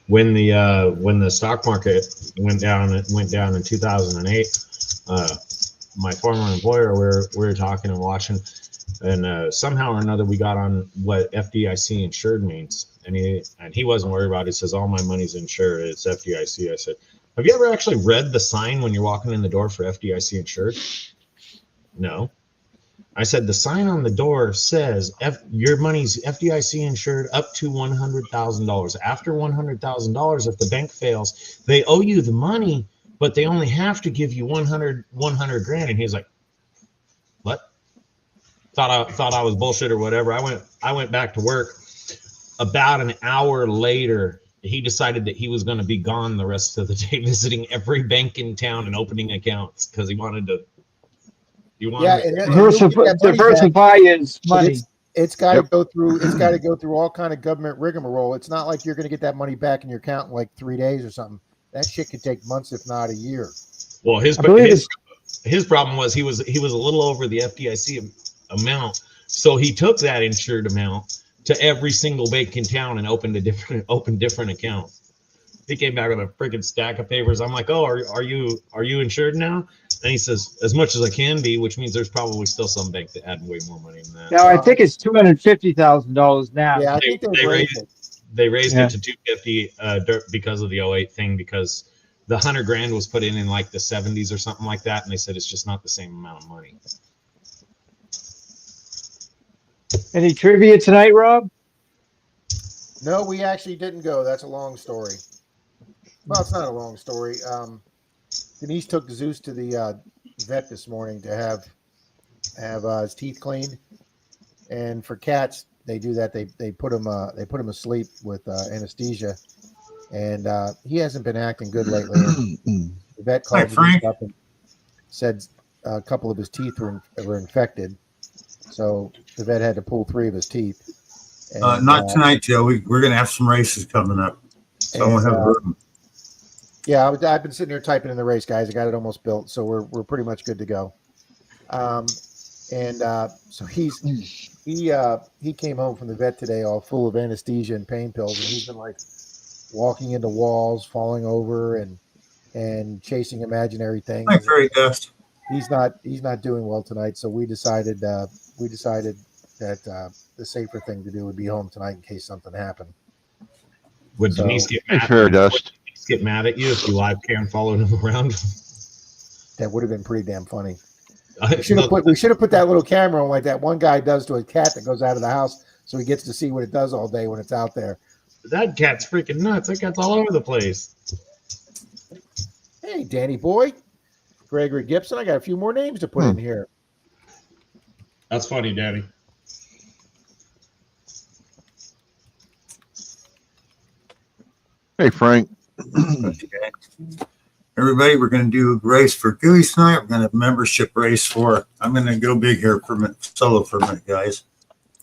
When the stock market went down in 2008, my former employer, we were talking and watching, and somehow or another we got on what FDIC insured means, and he wasn't worried about it. He says, all my money's insured, it's FDIC. I said, have you ever actually read the sign when you're walking in the door for FDIC insured? No. I said, the sign on the door says your money's FDIC insured up to $100,000. After $100,000, if the bank fails, they owe you the money, but they only have to give you 100 grand. And he's like, what? Thought I was bullshit or whatever. I went back to work. About an hour later, he decided that he was going to be gone the rest of the day, visiting every bank in town and opening accounts because he wanted to. Diversify his money. It's got to go through. It's got to go through all kind of government rigmarole. It's not like you're going to get that money back in your account in like 3 days or something. That shit could take months, if not a year. Well, his problem was he was a little over the FDIC amount, so he took that insured amount to every single bank in town and opened different accounts. He came back with a freaking stack of papers. I'm like, oh, are you insured now? And he says, as much as I can be, which means there's probably still some bank that had way more money than that. Now I think it's $250,000 now. Yeah, I think they raised it. They raised it to 250 because of the 08 thing, because the 100 grand was put in like the 70s or something like that, and they said it's just not the same amount of money. Any trivia tonight, Rob? No, we actually didn't go. That's a long story. Well, it's not a long story. Denise took Zeus to the vet this morning to have his teeth cleaned, and for cats they do that. They put him asleep with anesthesia, and he hasn't been acting good lately. The vet called Denise up and said a couple of his teeth were infected, so the vet had to pull 3 of his teeth. And, not tonight, Joe. We're going to have some races coming up, so I won't have a burden. Yeah, I've been sitting here typing in the race, guys. I got it almost built, so we're pretty much good to go. So he came home from the vet today all full of anesthesia and pain pills, and he's been like walking into walls, falling over, and chasing imaginary things. My very best. He's not doing well tonight, so we decided that the safer thing to do would be home tonight in case something happened. Would Denise get mad? Get mad at you if you live cam followed him around? That would have been pretty damn funny. We should have put that little camera on like that one guy does to a cat that goes out of the house, so he gets to see what it does all day when it's out there. That cat's freaking nuts. That cat's all over the place. Hey, Danny boy, Gregory Gibson. I got a few more names to put in here. That's funny, Danny. Hey, Frank. Everybody, we're going to do a race for GOOIE tonight. We're going to have a membership race for. I'm going to go big here solo for a minute, guys.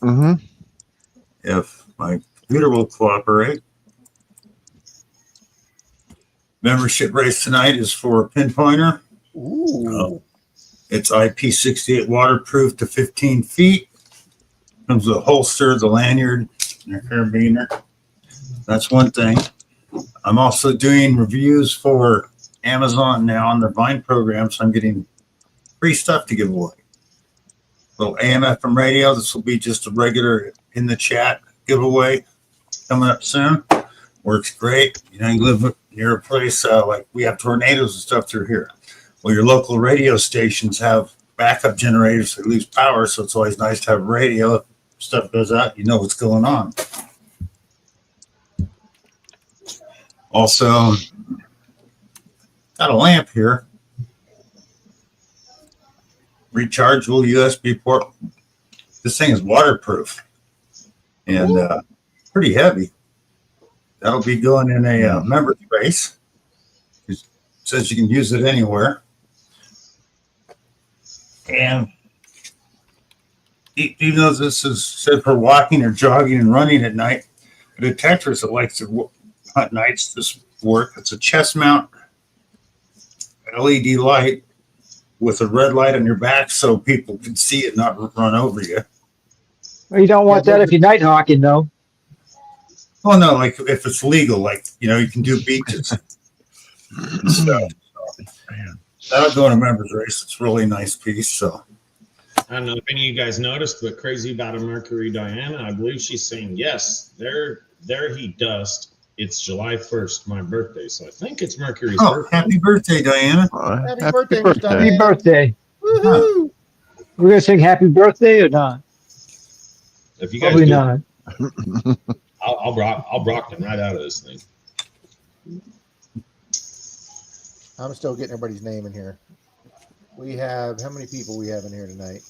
Mm-hmm. If my computer will cooperate. Membership race tonight is for a pinpointer. Ooh. It's IP68 waterproof to 15 feet. Comes with a holster, the lanyard, and a carabiner. That's one thing. I'm also doing reviews for Amazon now on their Vine program, so I'm getting free stuff to give away. Little AM/FM radio. This will be just a regular in the chat giveaway coming up soon. Works great. You know, you live near a place like we have tornadoes and stuff through here. Well, your local radio stations have backup generators that lose power, so it's always nice to have radio. If stuff goes out, you know what's going on. Also, got a lamp here. Rechargeable USB port. This thing is waterproof and pretty heavy. That'll be going in a member space. It says you can use it anywhere. And even though this is said for walking or jogging and running at night, the Detectors that likes to hunt nights this work. It's a chest mount LED light with a red light on your back so people can see it, not run over you. Well, you don't want that if you're night hawking, though. Oh no, like if it's legal, like you can do beaches and stuff. So, that'll go in a members race. It's a really nice piece. So I don't know if any of you guys noticed, but crazy about a Mercury Diana. I believe she's saying yes. There he dust. It's July 1st, my birthday, so I think it's Mercury's birthday. Happy birthday, Diana! Happy birthday, Miss Diana. Happy birthday! Woohoo! We're gonna sing happy birthday or not? If you guys Probably do, not. I'll Brock them right out of this thing. I'm still getting everybody's name in here. We have, how many people we have in here tonight?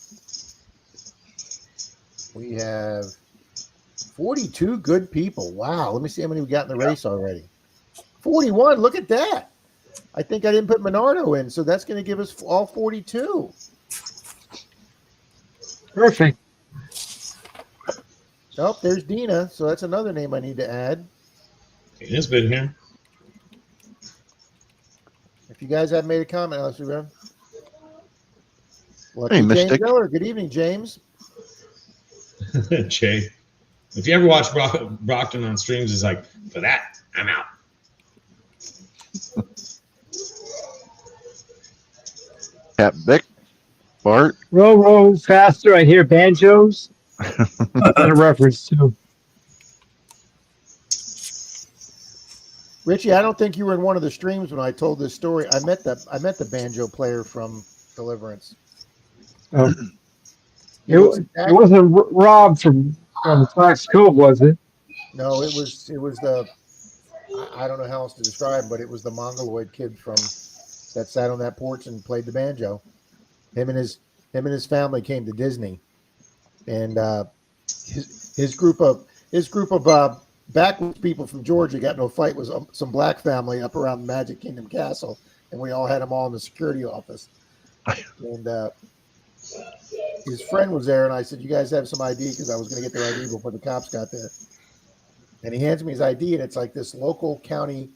We have 42 good people. Wow. Let me see how many we got in the race already. 41. Look at that. I think I didn't put Menardo in, so that's going to give us all 42. Perfect. Oh, there's Dina. So that's another name I need to add. Dina's been here. If you guys haven't made a comment, I'll see you. Hey, James Mystic. Miller. Good evening, James. Jay. If you ever watch Brockton on streams, it's like, for that, I'm out. Cap Vic, Bart. Row faster. I hear banjos. A reference to. Richie, I don't think you were in one of the streams when I told this story. I met the banjo player from Deliverance. Oh. It wasn't Rob from Fox Cove, was it? No, it was the, I don't know how else to describe him, but it was the Mongoloid kid that sat on that porch and played the banjo. Him and his family came to Disney, and his group of backwoods people from Georgia got in a fight with some black family up around Magic Kingdom Castle, and we all had them all in the security office. And his friend was there, and I said, "You guys have some ID?" Because I was going to get their ID before the cops got there. And he hands me his ID, and it's like this local county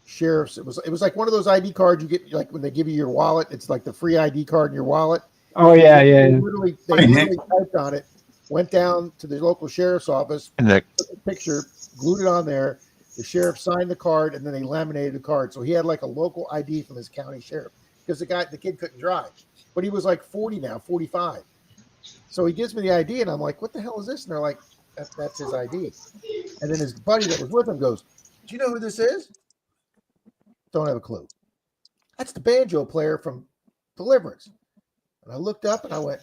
sheriff's. It was like one of those ID cards you get, like when they give you your wallet. It's like the free ID card in your wallet. Oh yeah. They literally typed on it, went down to the local sheriff's office, And Nick. took a picture, glued it on there. The sheriff signed the card, and then they laminated the card. So he had like a local ID from his county sheriff because the kid couldn't drive, but he was like 40 now, 45. So he gives me the ID, and I'm like, "What the hell is this?" And they're like, "That's his ID." And then his buddy that was with him goes, "Do you know who this is?" Don't have a clue. That's the banjo player from Deliverance. And I looked up and I went,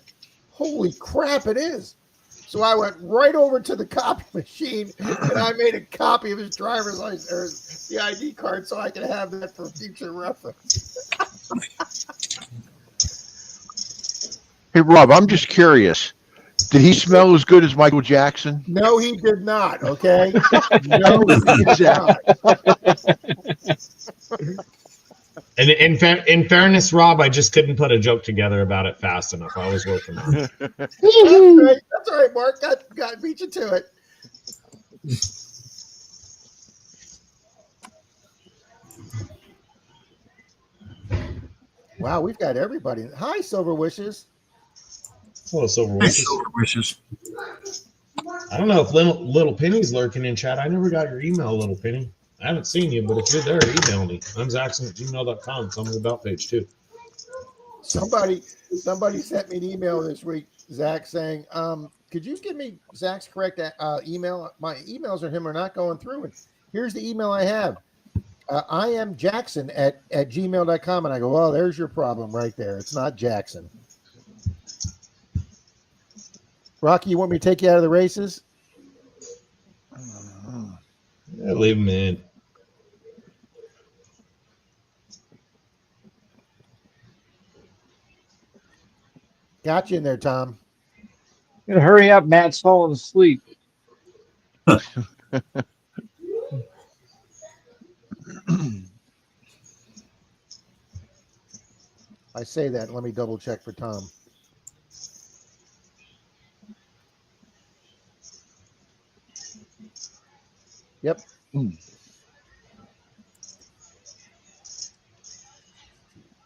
"Holy crap, it is." So I went right over to the copy machine and I made a copy of his driver's license or the ID card so I could have that for future reference. Hey, Rob, I'm just curious. Did he smell as good as Michael Jackson? No, he did not. Okay. No, he did not. And in fairness, Rob, I just couldn't put a joke together about it fast enough. I was working on it. That's all right, Mark. Got beat you to it. Wow, we've got everybody. Hi, Silver Wishes. Hello, Silver Hey, Wishes. Silver Wishes. I don't know if little Penny's lurking in chat. I never got your email, Little Penny. I haven't seen you, but if you're there, email me. I'm Zaxxon@gmail.com. It's on the about page too. Somebody sent me an email this week, Zach, saying, could you give me Zach's correct email? My emails are not going through. And here's the email I have. I am Jackson at gmail.com. And I go, well, there's your problem right there. It's not Jackson. Rocky, you want me to take you out of the races? Yeah, leave him in. Got you in there, Tom. You gotta hurry up, Matt's falling asleep. I say that. Let me double check for Tom. Yep.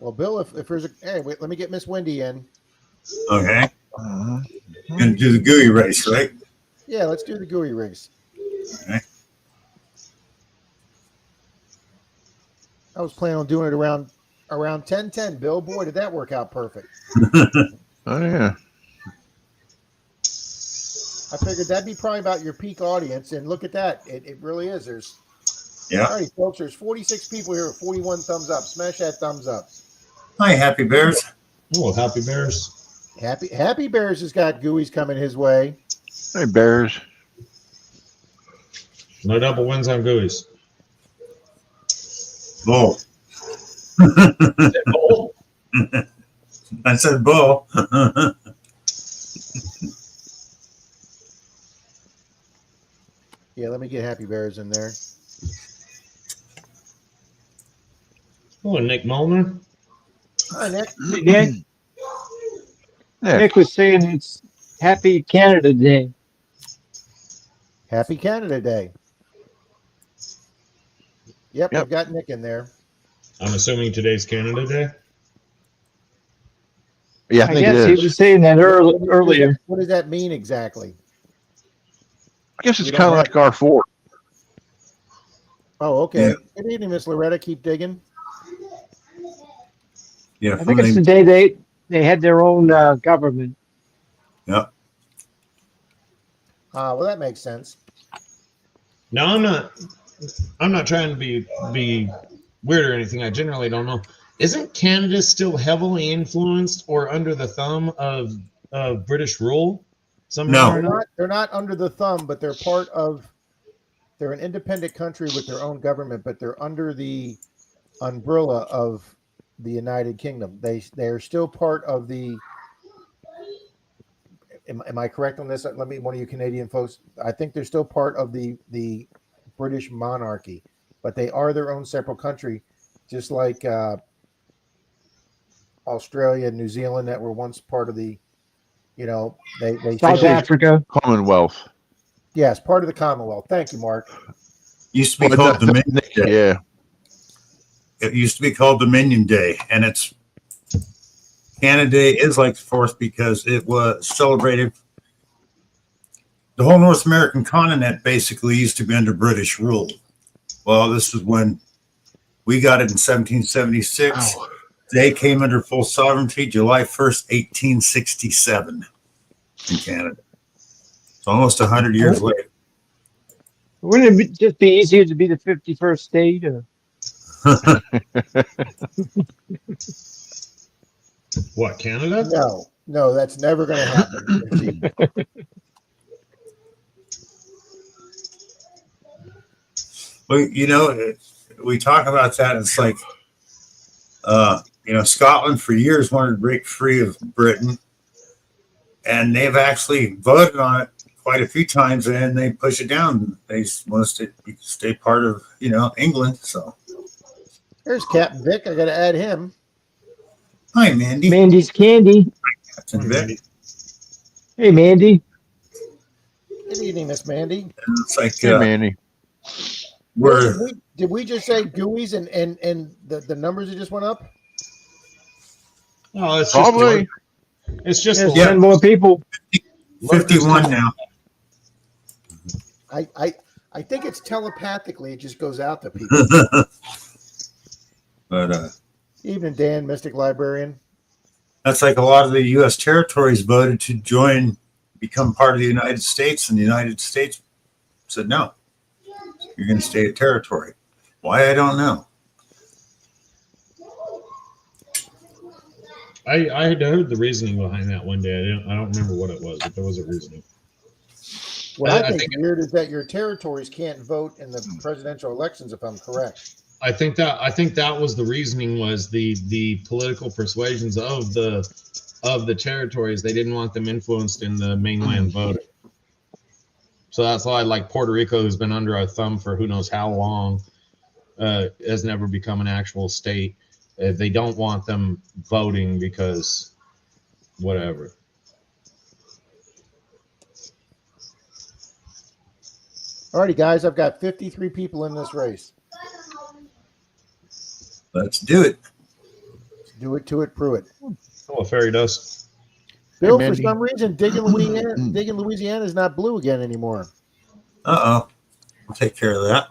Well, Bill, if there's a hey, wait, let me get Miss Wendy in. Okay. And do the GUI race, right? Yeah, let's do the GUI race. Okay. I was planning on doing it around 10:10. Bill, boy, did that work out perfect. Oh yeah. I figured that'd be probably about your peak audience, and look at that. It really is. There's Yeah. all right, folks. There's 46 people here with 41 thumbs up. Smash that thumbs up. Hi, Happy Bears. Oh, Happy Bears. Happy Bears has got GUIs coming his way. Hey, Bears. No double wins on GUIs. Bull. Bull? I said bull. Yeah, let me get Happy Bears in there. Oh, Nick Molnar. Hi, Nick. Nick, Yeah. Nick was saying it's Happy Canada Day. Happy Canada Day. Yep, we've got Nick in there. I'm assuming today's Canada Day. Yeah, I I think it guess he is. was saying that earlier. What does that mean exactly? I guess it's You don't kind of have- like our fort. Oh, okay. Yeah. Good evening, Miss Loretta. Keep digging. Yeah. I think it's the day they had their own government. Yeah. Well, that makes sense. No, I'm not trying to be weird or anything. I generally don't know. Isn't Canada still heavily influenced or under the thumb of British rule? No. Somehow They're not under the thumb, but they're an independent country with their own government, but they're under the umbrella of the United Kingdom. They are still part of the. Am I correct on this? Let me, one of you Canadian folks. I think they're still part of the British monarchy, but they are their own separate country, just like Australia and New Zealand that were once part of the. They South Africa. Commonwealth. Yes, part of the Commonwealth. Thank you, Mark. Used to be called Dominion Day. Yeah. It used to be called Dominion Day, and it's Canada Day is like the 4th because it was celebrated. The whole North American continent basically used to be under British rule. Well, this is when we got it in 1776. Ow. They came under full sovereignty July 1st, 1867 in Canada. It's almost 100 years later. Wouldn't it just be easier to be the 51st state? Or? What, Canada? No, that's never going to happen. Well, we talk about that. It's like, Scotland for years wanted to break free of Britain, and they've actually voted on it quite a few times, and they push it down. They want to stay part of, England. So There's Captain Vic. I got to add him. hi, Mandy. Mandy's Candy. Captain Vic. Hey, Mandy. Good evening, Miss Mandy. And it's like, Hey, Mandy. we're Did we just say GUIs and the numbers that just went up? Oh, it's Probably. It's just There's the 10 more people. 51 now. I think it's telepathically. It just goes out to people. But Evening, Dan, Mystic Librarian. that's like a lot of the U.S. territories voted to become part of the United States, and the United States said, no, you're going to stay a territory. Why, I don't know. I had heard the reasoning behind that one day. I don't remember what it was, but there was a reasoning. What I think is weird is that your territories can't vote in the presidential elections, if I'm correct. I think that was the reasoning, was the political persuasions of the territories. They didn't want them influenced in the mainland voting. So that's why, like, Puerto Rico, who's been under our thumb for who knows how long, has never become an actual state. They don't want them voting because whatever. Alrighty, guys, I've got 53 people in this race. Let's do it. Do it to it, Pruitt. Oh, fairy dust. Bill, Hey, for Mandy. some reason, digging Louisiana is not blue again anymore. Uh-oh. We'll take care of that.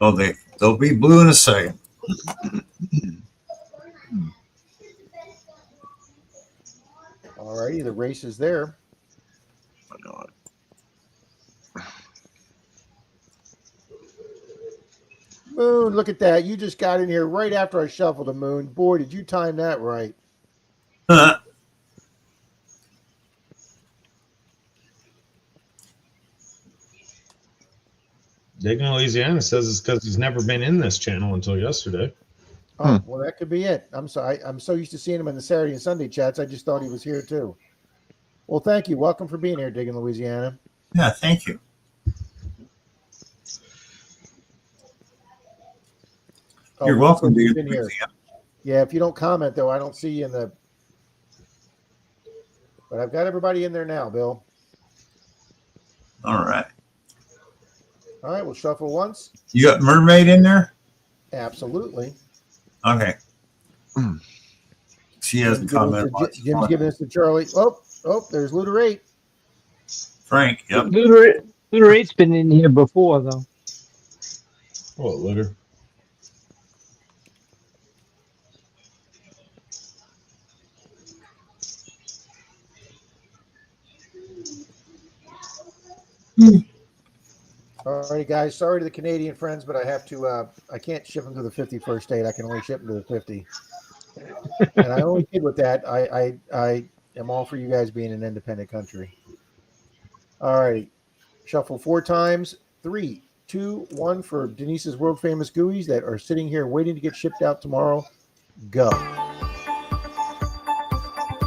Oh, they'll be blue in a second. Alrighty, the race is there. Moon, look at that. You just got in here right after I shuffled a Moon. Boy, did you time that right. Digging Louisiana says it's because he's never been in this channel until yesterday. Oh, well, that could be it. I'm sorry. I'm so used to seeing him in the Saturday and Sunday chats. I just thought he was here too. Well, thank you. Welcome for being here, Digging Louisiana. Yeah, thank you. Oh, You're welcome to you've be been here. Yeah, if you don't comment though, I don't see you in the. But I've got everybody in there now, Bill. All right. All right, we'll shuffle once. You got Mermaid in there? Absolutely. Okay. She hasn't commented much. Jim's giving us to Charlie. Oh, there's Looter 8. Frank, yep. Looter 8's been in here before, though. Oh, Looter. All right, guys. Sorry to the Canadian friends, but I have to. I can't ship them to the 51st state. I can only ship them to the 50. And I only kid with that. I am all for you guys being an independent country. All right, shuffle 4 times. 3, 2, 1 for Denise's world famous GOOIEs that are sitting here waiting to get shipped out tomorrow. Go.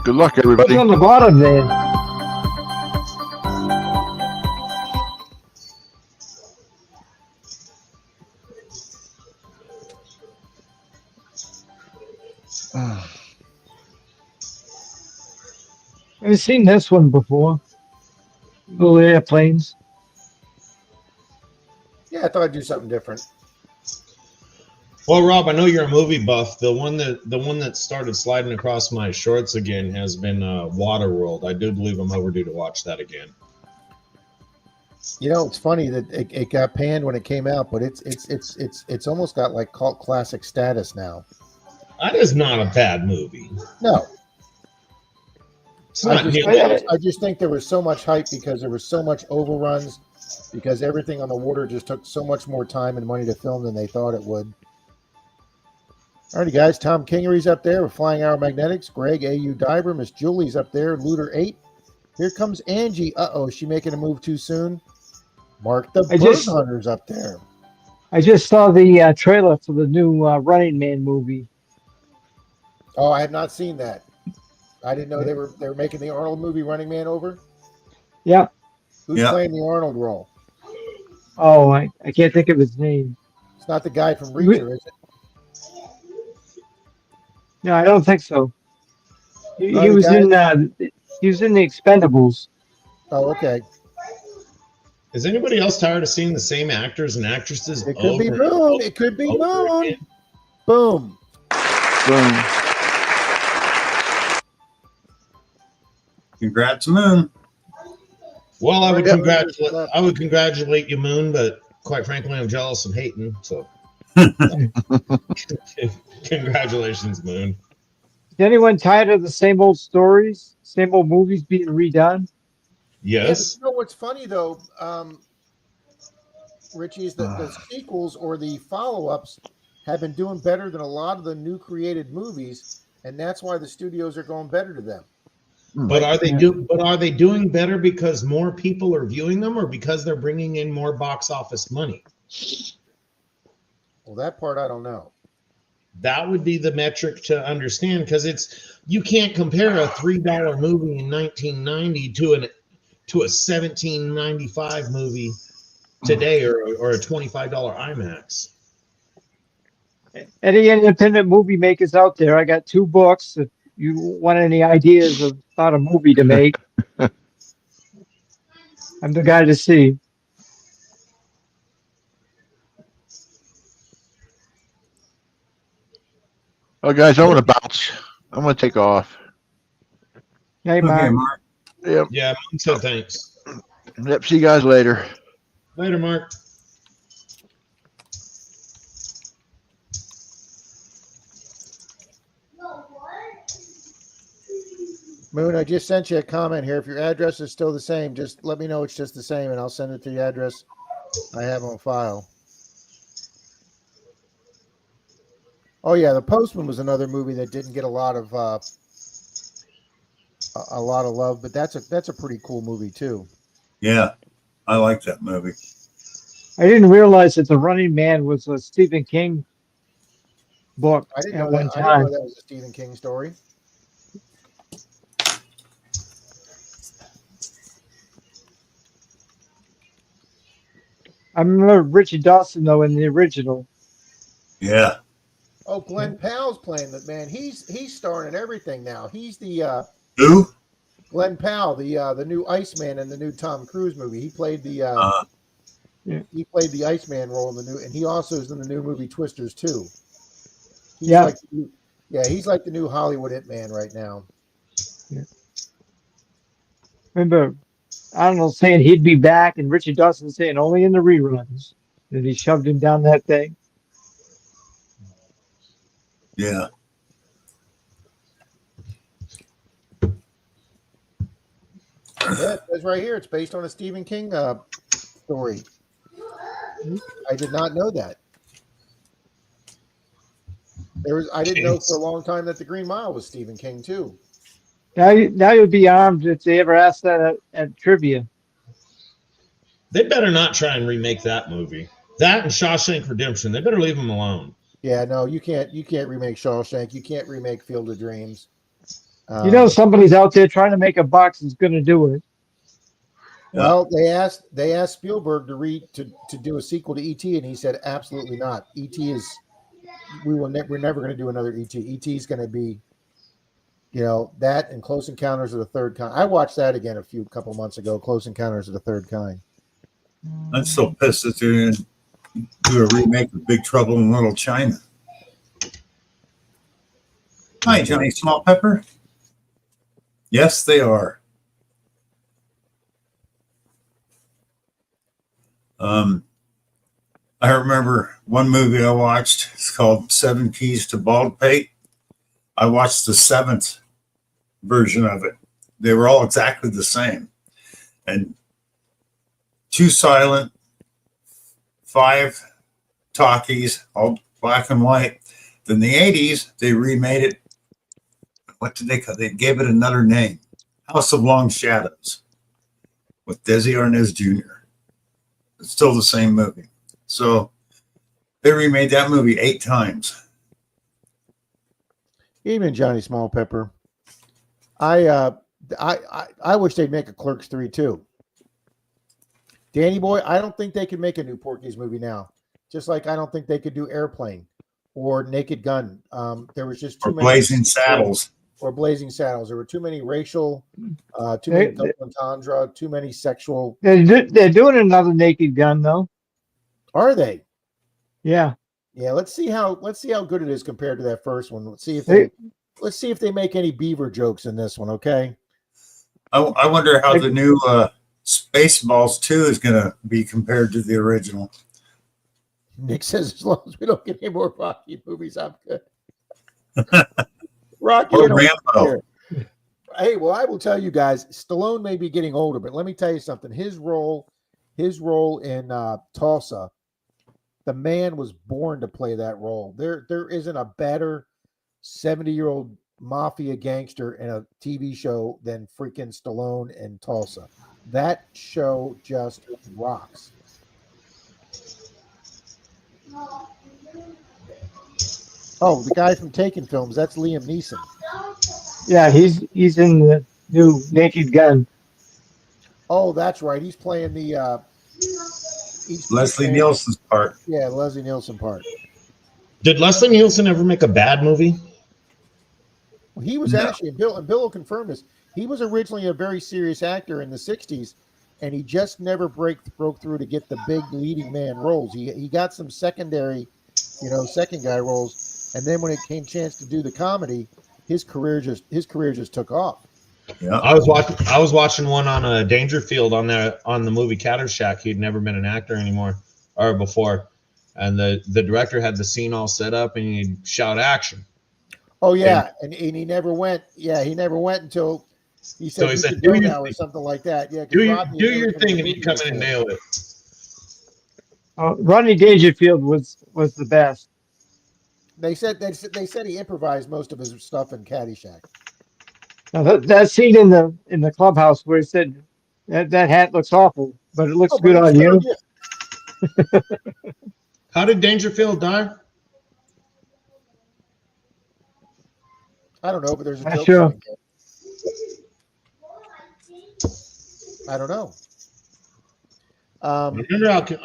Good luck, everybody. What's on the bottom there? I've seen this one before. Little airplanes. Yeah, I thought I'd do something different. Well, Rob, I know you're a movie buff. The one that started sliding across my shorts again has been Waterworld. I do believe I'm overdue to watch that again. You know, it's funny that it got panned when it came out, but it's almost got like cult classic status now. That is not a bad movie. No, It's not I just think there was so much hype because there was so much overruns because everything on the water just took so much more time and money to film than they thought it would. Alrighty, guys. Tom Kingery's up there with Flying Arrow Magnetics. Greg A.U. Diver. Miss Julie's up there. Looter 8. Here comes Angie. Uh-oh, is she making a move too soon? Mark the Bird Hunter's up there. I just saw the trailer for the new Running Man movie. Oh, I have not seen that. I didn't know they were making the Arnold movie Running Man over. Yeah. Who's playing the Arnold role? Oh, I can't think of his name. It's not the guy from Reacher, is it? No, I don't think so. He was in the Expendables. Oh, okay. Is anybody else tired of seeing the same actors and actresses It could be over and Moon. over It could be and over Moon. again? Boom. Boom. Congrats, Moon. Well, I would Yep. congratulate you, Moon, but quite frankly, I'm jealous and hating. So, congratulations, Moon. Is anyone tired of the same old stories, same old movies being redone? Yes. You know what's funny though, Richie, is that the sequels or the follow-ups have been doing better than a lot of the new created movies, and that's why the studios are going better to them. But are they doing better because more people are viewing them, or because they're bringing in more box office money? Well, that part I don't know. That would be the metric to understand, because you can't compare a $3 movie in 1990 to a $17.95 movie today, or a $25 IMAX. Any independent movie makers out there, I got 2 books. If you want any ideas about a movie to make, I'm the guy to see. Oh, guys, I'm gonna bounce. I'm gonna take off. Hey, Okay, Mark. Mark. Yep. Yeah, so thanks. Yep. See you guys later. Later, Mark. Moon, I just sent you a comment here. If your address is still the same, just let me know it's just the same, and I'll send it to the address I have on file. Oh yeah, The Postman was another movie that didn't get a lot of love, but that's a pretty cool movie too. Yeah, I like that movie. I didn't realize that The Running Man was a Stephen King book I didn't at know one that. I didn't know time. that was a Stephen King story. I remember Richard Dawson though in the original. Yeah. Oh, Glenn Powell's playing that man. He's starring in everything now. He's the Who? Glenn Powell, the new Iceman in the new Tom Cruise movie. He played the Iceman role in the new, and he also is in the new movie Twisters too. He's he's like the new Hollywood It Man right now. Yeah. Remember Arnold saying he'd be back, and Richard Dawson saying only in the reruns. And he shoved him down that thing. Yeah. Yeah, it says right here it's based on a Stephen King story. I did not know that. I didn't know for a long time that The Green Mile was Stephen King too. Now you'll be armed if they ever ask that at trivia. They better not try and remake that movie. That and Shawshank Redemption. They better leave them alone. Yeah, no, you can't remake Shawshank. You can't remake Field of Dreams. Somebody's out there trying to make a box that's going to do it. Well, they asked Spielberg to do a sequel to E.T. and he said absolutely not. E.T. is we're never going to do another E.T. E.T. is going to be, that and Close Encounters of the Third Kind. I watched that again a couple months ago. Close Encounters of the Third Kind. I'm so pissed that they're going to do a remake of Big Trouble in Little China. Hi, Johnny Small Pepper. Yes, they are. I remember one movie I watched. It's called 7 Keys to Baldpate. I watched the 7th version of it. They were all exactly the same. And 2 silent, 5 talkies, all black and white. Then the 80s, they remade it. What did they call it? They gave it another name. House of Long Shadows with Desi Arnaz Jr. It's still the same movie. So they remade that movie 8 times. Even Johnny Small Pepper. I wish they'd make a Clerks 3 too. Danny Boy, I don't think they could make a new Porky's movie now. Just like I don't think they could do Airplane or Naked Gun. There was just too many. Blazing Saddles. or Blazing Saddles. There were too many racial, too many They, double entendre, too many sexual. they're doing another Naked Gun though. Are they? Yeah. Yeah. Let's see how good it is compared to that first one. Let's see if they make any beaver jokes in this one. Okay. I wonder how the new Spaceballs 2 is going to be compared to the original. Nick says, as long as we don't get any more Rocky movies, I'm good. Rocky Or and Rambo. Hey, well, I will tell you guys, Stallone may be getting older, but let me tell you something. His role in Tulsa, the man was born to play that role. There isn't a better 70-year-old mafia gangster in a TV show than freaking Stallone in Tulsa. That show just rocks. Oh, the guy from Taken Films, that's Liam Neeson. Yeah, he's in the new Naked Gun. Oh, that's right. He's playing the Leslie Nielsen's part. Yeah, Leslie Nielsen part. Did Leslie Nielsen ever make a bad movie? Well, he was actually, and Bill will confirm this. He was originally a very serious actor in the '60s, and he just never broke through to get the big leading man roles. He got some secondary, second guy roles, and then when it came chance to do the comedy, his career just took off. Yeah, I was watching one on Dangerfield on the movie Caddyshack. He'd never been an actor anymore or before, and the director had the scene all set up, and he'd shout action. Oh yeah, and he never went. Yeah, he never went until he said, he said, "Do now" or something like that. Yeah, do your thing, and he'd come in and nail it. Rodney Dangerfield was the best. They said he improvised most of his stuff in Caddyshack. Now that scene in the clubhouse where he said that hat looks awful, but it looks good on you. Yeah. How did Dangerfield die? I don't know, but there's a joke. Sure. I don't know. I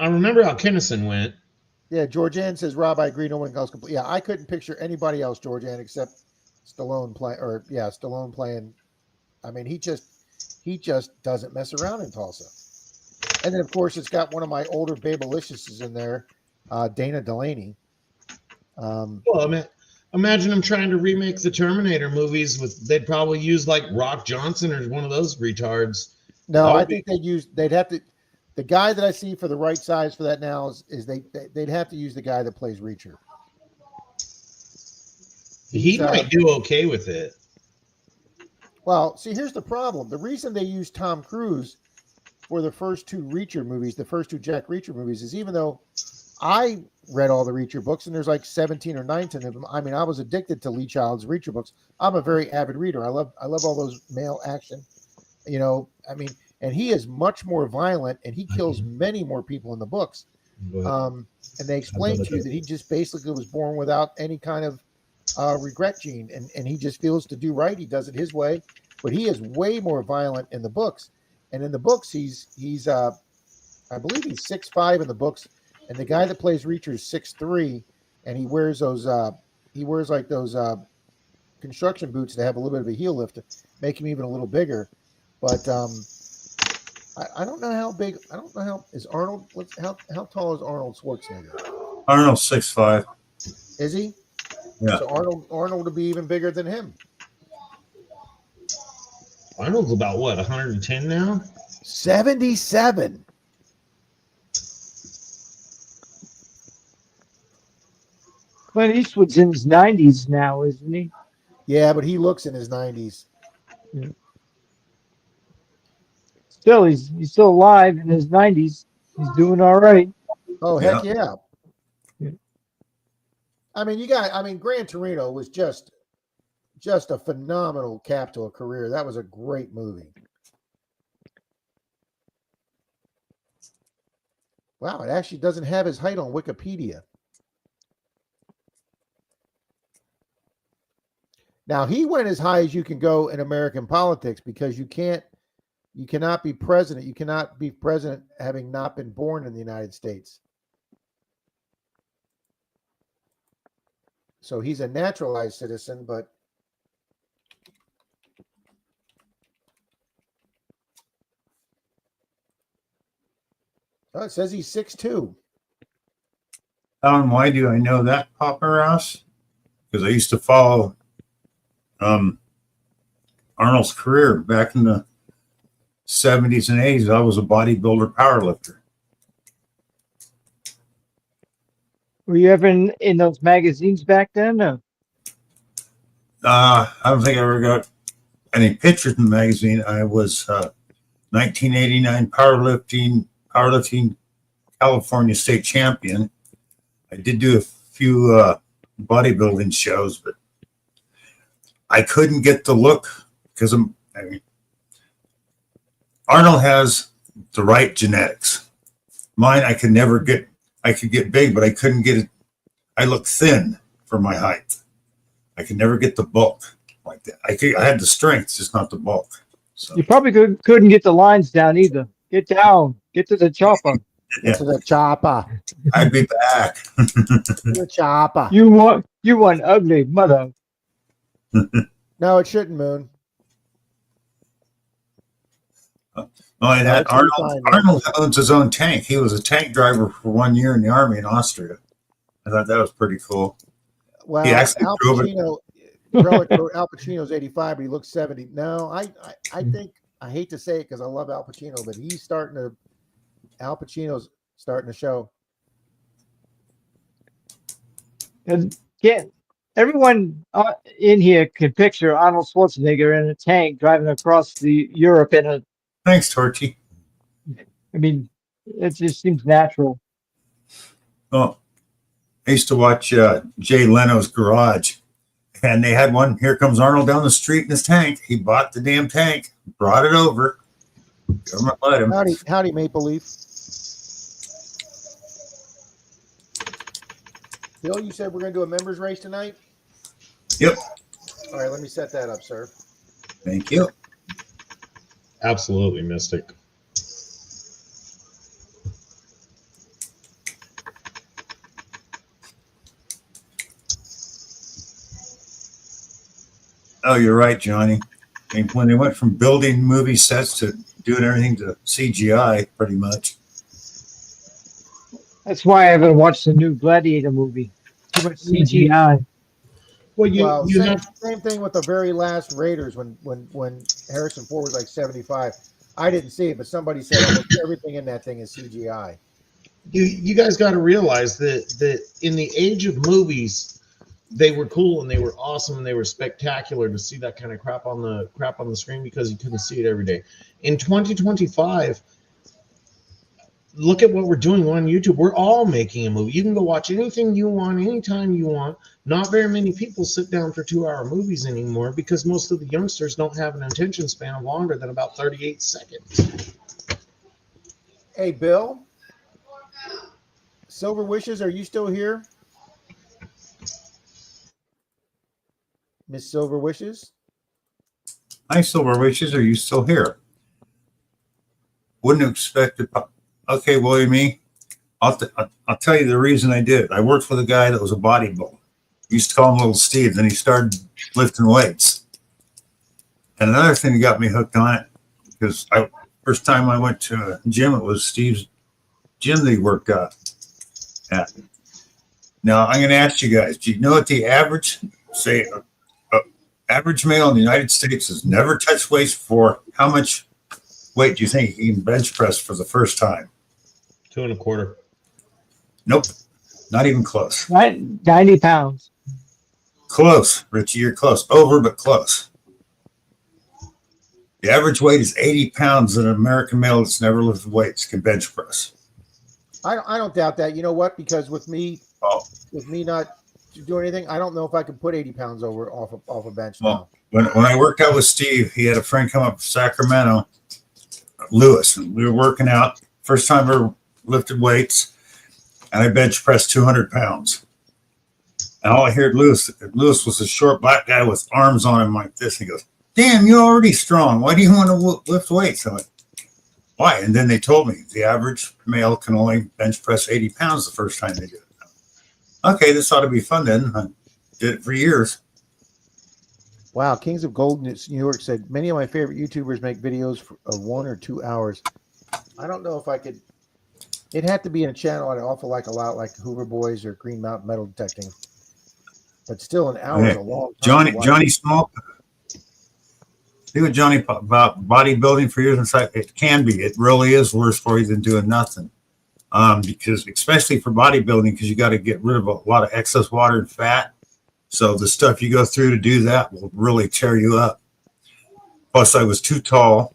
remember how Kinnison went. Yeah, Georgianne says, Rob, I agree. No one else complete. Yeah, I couldn't picture anybody else, Georgianne, except Stallone playing. I mean, he just doesn't mess around in Tulsa. And then, of course, it's got one of my older Babeliciouses in there, Dana Delaney. Well, imagine them trying to remake the Terminator movies they'd probably use like Rock Johnson or one of those retards. No, I think they'd have to. The guy that I see for the right size for that now is they'd have to use the guy that plays Reacher. He might do okay with it. Well, see, here's the problem. The reason they used Tom Cruise for the first two Reacher movies, the first two Jack Reacher movies, is even though I read all the Reacher books, and there's like 17 or 19 of them. I mean, I was addicted to Lee Child's Reacher books. I'm a very avid reader. I love all those male action. And he is much more violent, and he kills many more people in the books. And they explain to you that he just basically was born without any kind of regret gene, and he just feels to do right. He does it his way, but he is way more violent in the books. And in the books, he's I believe he's 6'5" in the books, and the guy that plays Reacher is 6'3", and he wears those construction boots that have a little bit of a heel lift to make him even a little bigger. But I don't know how big. I don't know how is Arnold. How tall is Arnold Schwarzenegger? I don't know, 6'5". Is he? Yeah. So Arnold would be even bigger than him. Arnold's about what, 110 now? 77. Clint Eastwood's in his 90s now, isn't he? Yeah, but he looks in his 90s. Yeah. Still, he's still alive in his 90s. He's doing all right. Oh, heck yeah. Yeah. I mean, Gran Torino was just a phenomenal cap to a career. That was a great movie. Wow, it actually doesn't have his height on Wikipedia. Now, he went as high as you can go in American politics because you cannot be president. You cannot be president having not been born in the United States. So he's a naturalized citizen, but Oh, it says he's 6'2". Why do I know that, Papa Ross? Because I used to follow Arnold's career back in the 70s and 80s. I was a bodybuilder powerlifter. Were you ever in those magazines back then? Or? I don't think I ever got any pictures in the magazine. I was 1989 powerlifting California state champion. I did do a few bodybuilding shows, but I couldn't get the look because Arnold has the right genetics. Mine, I could never get. I could get big, but I couldn't get it. I looked thin for my height. I could never get the bulk like that. I had the strength, just not the bulk. So. You probably couldn't get the lines down either. Get down. Get to the chopper. Yeah. To the chopper. I'd be back. The chopper. You want ugly mother. No, it shouldn't, Moon. Only that it's fine, man. Arnold owns his own tank. He was a tank driver for 1 year in the Army in Austria. I thought that was pretty cool. Well, He actually Al drove it. Pacino, Al Pacino's 85, but he looks 70. No, I think, I hate to say it because I love Al Pacino, but Al Pacino's starting to show. And everyone in here can picture Arnold Schwarzenegger in a tank driving across Europe in a. Thanks, Torchy. I mean, it just seems natural. Well, I used to watch Jay Leno's Garage, and they had one. Here comes Arnold down the street in his tank. He bought the damn tank, brought it over. Government let him. Howdy, Maple Leaf. Bill, you said we're going to do a members race tonight? Yep. All right, let me set that up, sir. Thank you. Absolutely, Mystic. Oh, you're right, Johnny. I mean, when they went from building movie sets to doing everything to CGI, pretty much. That's why I haven't watched the new Gladiator movie. Too much CGI. Well, same thing with the very last Raiders when Harrison Ford was like 75. I didn't see it, but somebody said almost everything in that thing is CGI. You guys got to realize that in the age of movies, they were cool and they were awesome and they were spectacular to see that kind of crap on the screen because you couldn't see it every day. In 2025, look at what we're doing on YouTube. We're all making a movie. You can go watch anything you want, anytime you want. Not very many people sit down for 2-hour movies anymore because most of the youngsters don't have an attention span of longer than about 38 seconds. Hey, Bill. Silver Wishes, are you still here? Miss Silver Wishes? Hi, Silver Wishes. Are you still here? Wouldn't expect it. Okay, well, you mean? I'll tell you the reason I did it. I worked with a guy that was a bodybuilder. We used to call him Little Steve. Then he started lifting weights. And another thing that got me hooked on it, because first time I went to a gym, it was Steve's gym that he worked at. Now, I'm going to ask you guys, do you know what the average, average male in the United States has never touched weights for how much weight do you think he can bench press for the first time? 2 1/4. Nope. Not even close. 90 pounds. Close, Richie. You're close. Over, but close. The average weight is 80 pounds that an American male that's never lifted weights can bench press. I don't doubt that. You know what? Because with me not doing anything, I don't know if I could put 80 pounds off a bench now. When I worked out with Steve, he had a friend come up from Sacramento, Lewis, and we were working out. First time I ever lifted weights, and I bench pressed 200 pounds. And all I heard Lewis was a short black guy with arms on him like this. He goes, "Damn, you're already strong. Why do you want to lift weights?" I'm like, "Why?" And then they told me the average male can only bench press 80 pounds the first time they do it. Okay, this ought to be fun then. I did it for years. Wow, Kings of Gold New York said, many of my favorite YouTubers make videos of 1 or 2 hours. I don't know if I could It had to be in a channel I'd awful like a lot, like Hoover Boys or Green Mountain Metal Detecting. But still, an hour is a long time. Johnny Small. See what Johnny about bodybuilding for years inside. It can be. It really is worse for you than doing nothing. Because especially for bodybuilding, because you got to get rid of a lot of excess water and fat. So the stuff you go through to do that will really tear you up. Plus, I was too tall.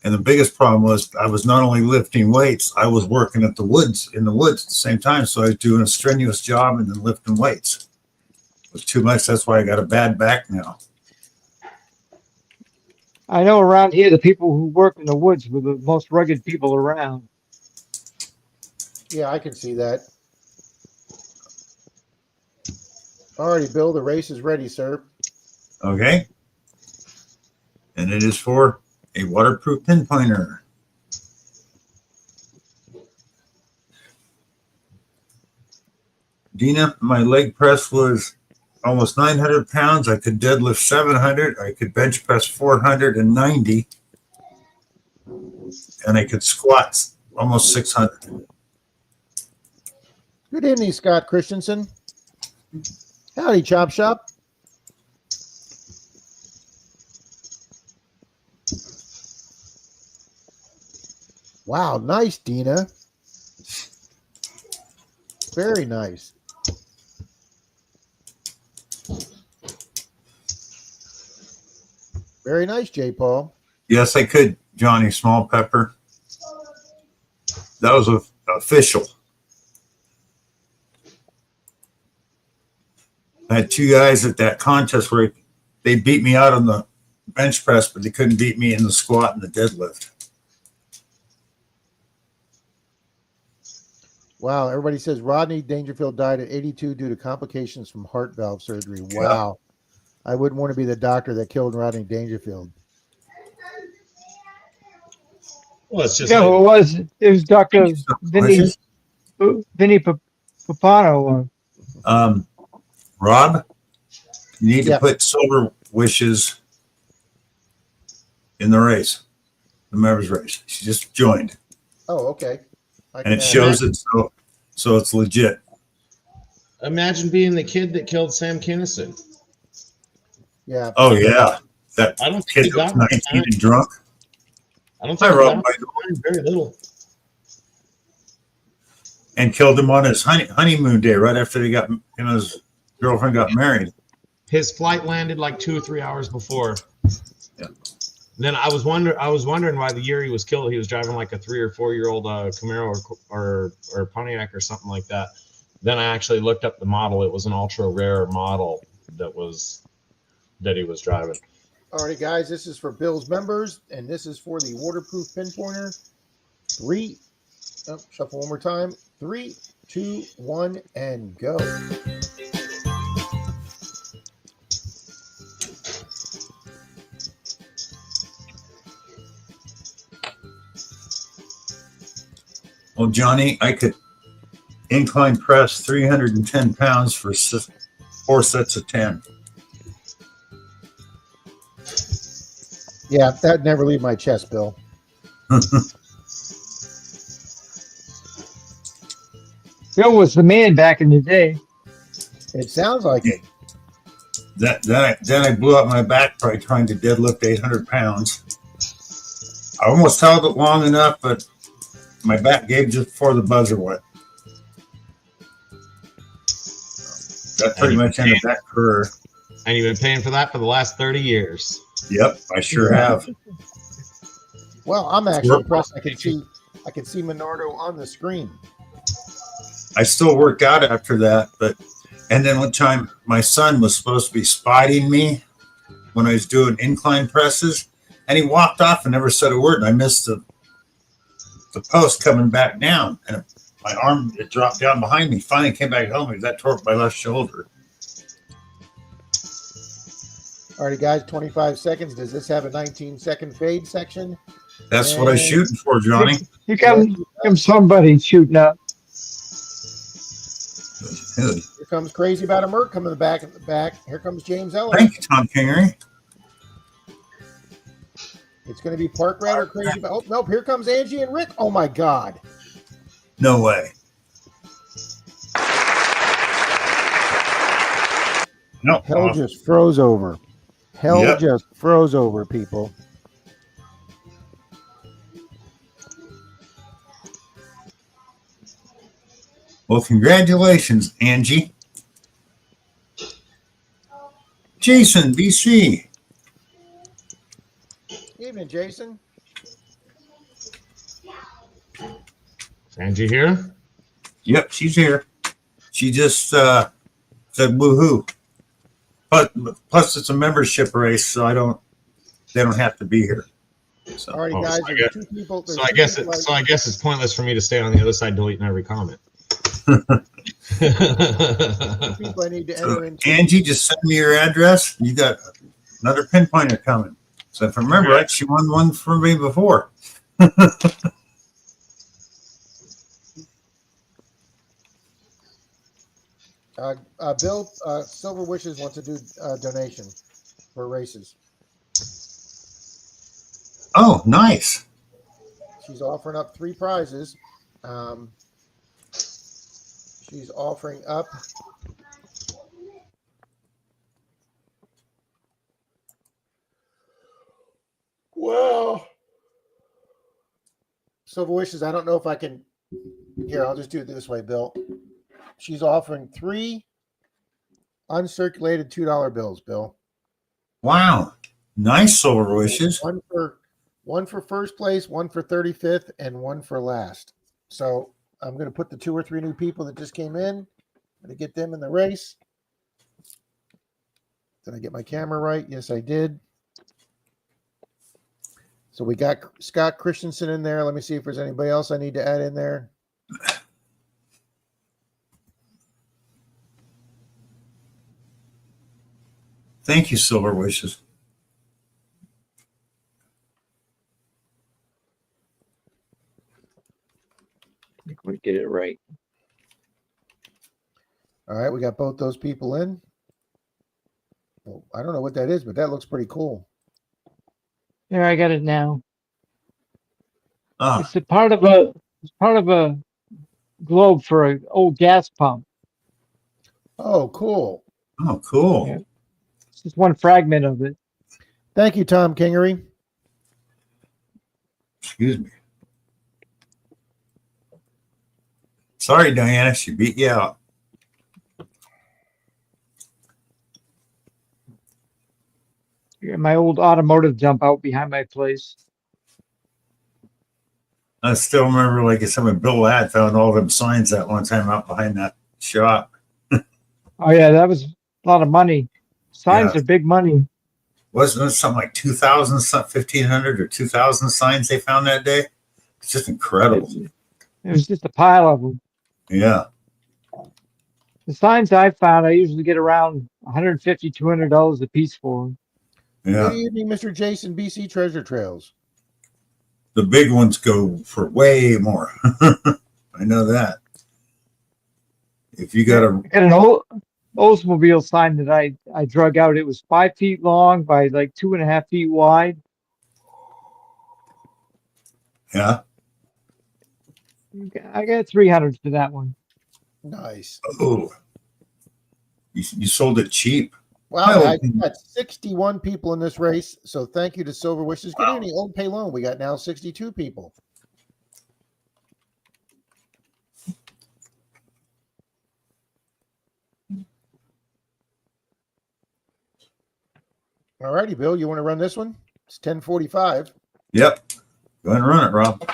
And the biggest problem was I was not only lifting weights, I was working in the woods at the same time. So I was doing a strenuous job and then lifting weights. It was too much. That's why I got a bad back now. I know around here, the people who work in the woods were the most rugged people around. Yeah, I can see that. Alrighty, Bill, the race is ready, sir. Okay. And it is for a waterproof pinpointer. Dina, my leg press was almost 900 pounds. I could deadlift 700. I could bench press 490. And I could squat almost 600. Good evening, Scott Christensen. Howdy, Chop Shop. Wow, nice, Dina. Very nice. Very nice, J. Paul. Yes, I could, Johnny Small Pepper. That was official. I had two guys at that contest where they beat me out on the bench press, but they couldn't beat me in the squat and the deadlift. Wow, everybody says Rodney Dangerfield died at 82 due to complications from heart valve surgery. Wow. Yeah. I wouldn't want to be the doctor that killed Rodney Dangerfield. Well, it's just it was Dr. Vinny Papano. Rob, you need to put Silver Wishes in the race, the members race. She just joined. Oh, okay. And it shows it so it's legit. Imagine being the kid that killed Sam Kinison. Yeah. Oh yeah, that I don't kid think he was got 19 and drunk. I don't think I wrote very little. And killed him on his honeymoon day, right after they got him and his girlfriend got married. His flight landed like 2 or 3 hours before. Yeah. Then I was wondering why the year he was killed, he was driving like a 3 or 4 year old Camaro or Pontiac or something like that. Then I actually looked up the model. It was an ultra rare model that he was driving. All right, guys, this is for Bill's members, and this is for the waterproof pinpointer. Shuffle one more time. 3, 2, 1, and go. Well, Johnny, I could incline press 310 pounds for 4 sets of 10. Yeah, that'd never leave my chest, Bill. Bill was the man back in the day. It sounds like it. Then I blew up my back by trying to deadlift 800 pounds. I almost held it long enough, but my back gave just before the buzzer went. That pretty much ended that career. And you've been paying for that for the last 30 years. Yep, I sure have. Well, I'm actually impressed. I can see Menardo on the screen. I still worked out after that, and then one time my son was supposed to be spotting me when I was doing incline presses, and he walked off and never said a word. And I missed the post coming back down, and my arm it dropped down behind me. Finally came back home, and that tore up my left shoulder. All right, guys, 25 seconds. Does this have a 19-second fade section? That's what I was shooting for, Johnny. Here comes somebody shooting up. Here comes Crazy About a Merc coming in the back. Here comes James Ellen. Thank you, Tom Kingery. It's going to be Park Rat or Crazy About. Oh, nope. Here comes Angie and Rick. Oh, my God. No way. No. Hell just froze over. Hell Yep. just froze over, people. Well, congratulations, Angie. Jason, BC. Evening, Jason. Is Angie here? Yep, she's here. She just said woohoo. But plus, it's a membership race, so they don't have to be here. So. All righty, Oh, guys. so I There's guess- two people. So I guess it's pointless for me to stay on the other side deleting every comment. people I need to enter into. Angie, just send me your address. You got another pinpointer coming. So if I remember right, she won one from me before. Bill Silver Wishes wants to do a donation for races. Oh, nice. She's offering up 3 prizes. She's offering up Silver Wishes. I don't know if I can. Here, I'll just do it this way, Bill. She's offering 3 uncirculated $2 bills, Bill. Wow. Nice, Silver Wishes. One for first place, one for 35th, and one for last. So I'm going to put the 2 or 3 new people that just came in. I'm going to get them in the race. Did I get my camera right? Yes, I did. So we got Scott Christensen in there. Let me see if there's anybody else I need to add in there. Thank you, Silver Wishes. I think we get it right. All right, we got both those people in. Well, I don't know what that is, but that looks pretty cool. There, I got it now. Ah, It's part of a globe for an old gas pump. Oh, cool. oh, cool. Yeah. It's just one fragment of it. Thank you, Tom Kingery. Excuse me. Sorry, Diana, she beat you out. Yeah, my old automotive dump out behind my place. I still remember, like, some of Bill Ladd found all them signs that one time out behind that shop. Oh yeah, that was a lot of money. Signs Yeah. are big money. Wasn't it something like 2,000, 1,500 or 2,000 signs they found that day? It's just incredible. It was just a pile of them. Yeah. The signs I found, I usually get around $150, $200 a piece for them. Yeah. Good evening, Mr. Jason, BC Treasure Trails. The big ones go for way more. I know that. If you got a I got an old Oldsmobile sign that I drug out. It was 5 feet long by like 2.5 feet wide. yeah. I got 300 for that one. Nice. Oh, you sold it cheap. Wow, Oh. guys, we got 61 people in this race. So thank you to Silver Wishes. Good evening, Old Paylone. We got now 62 people. All righty, Bill. You want to run this one? It's 10:45. Yep. Go ahead and run it, Rob.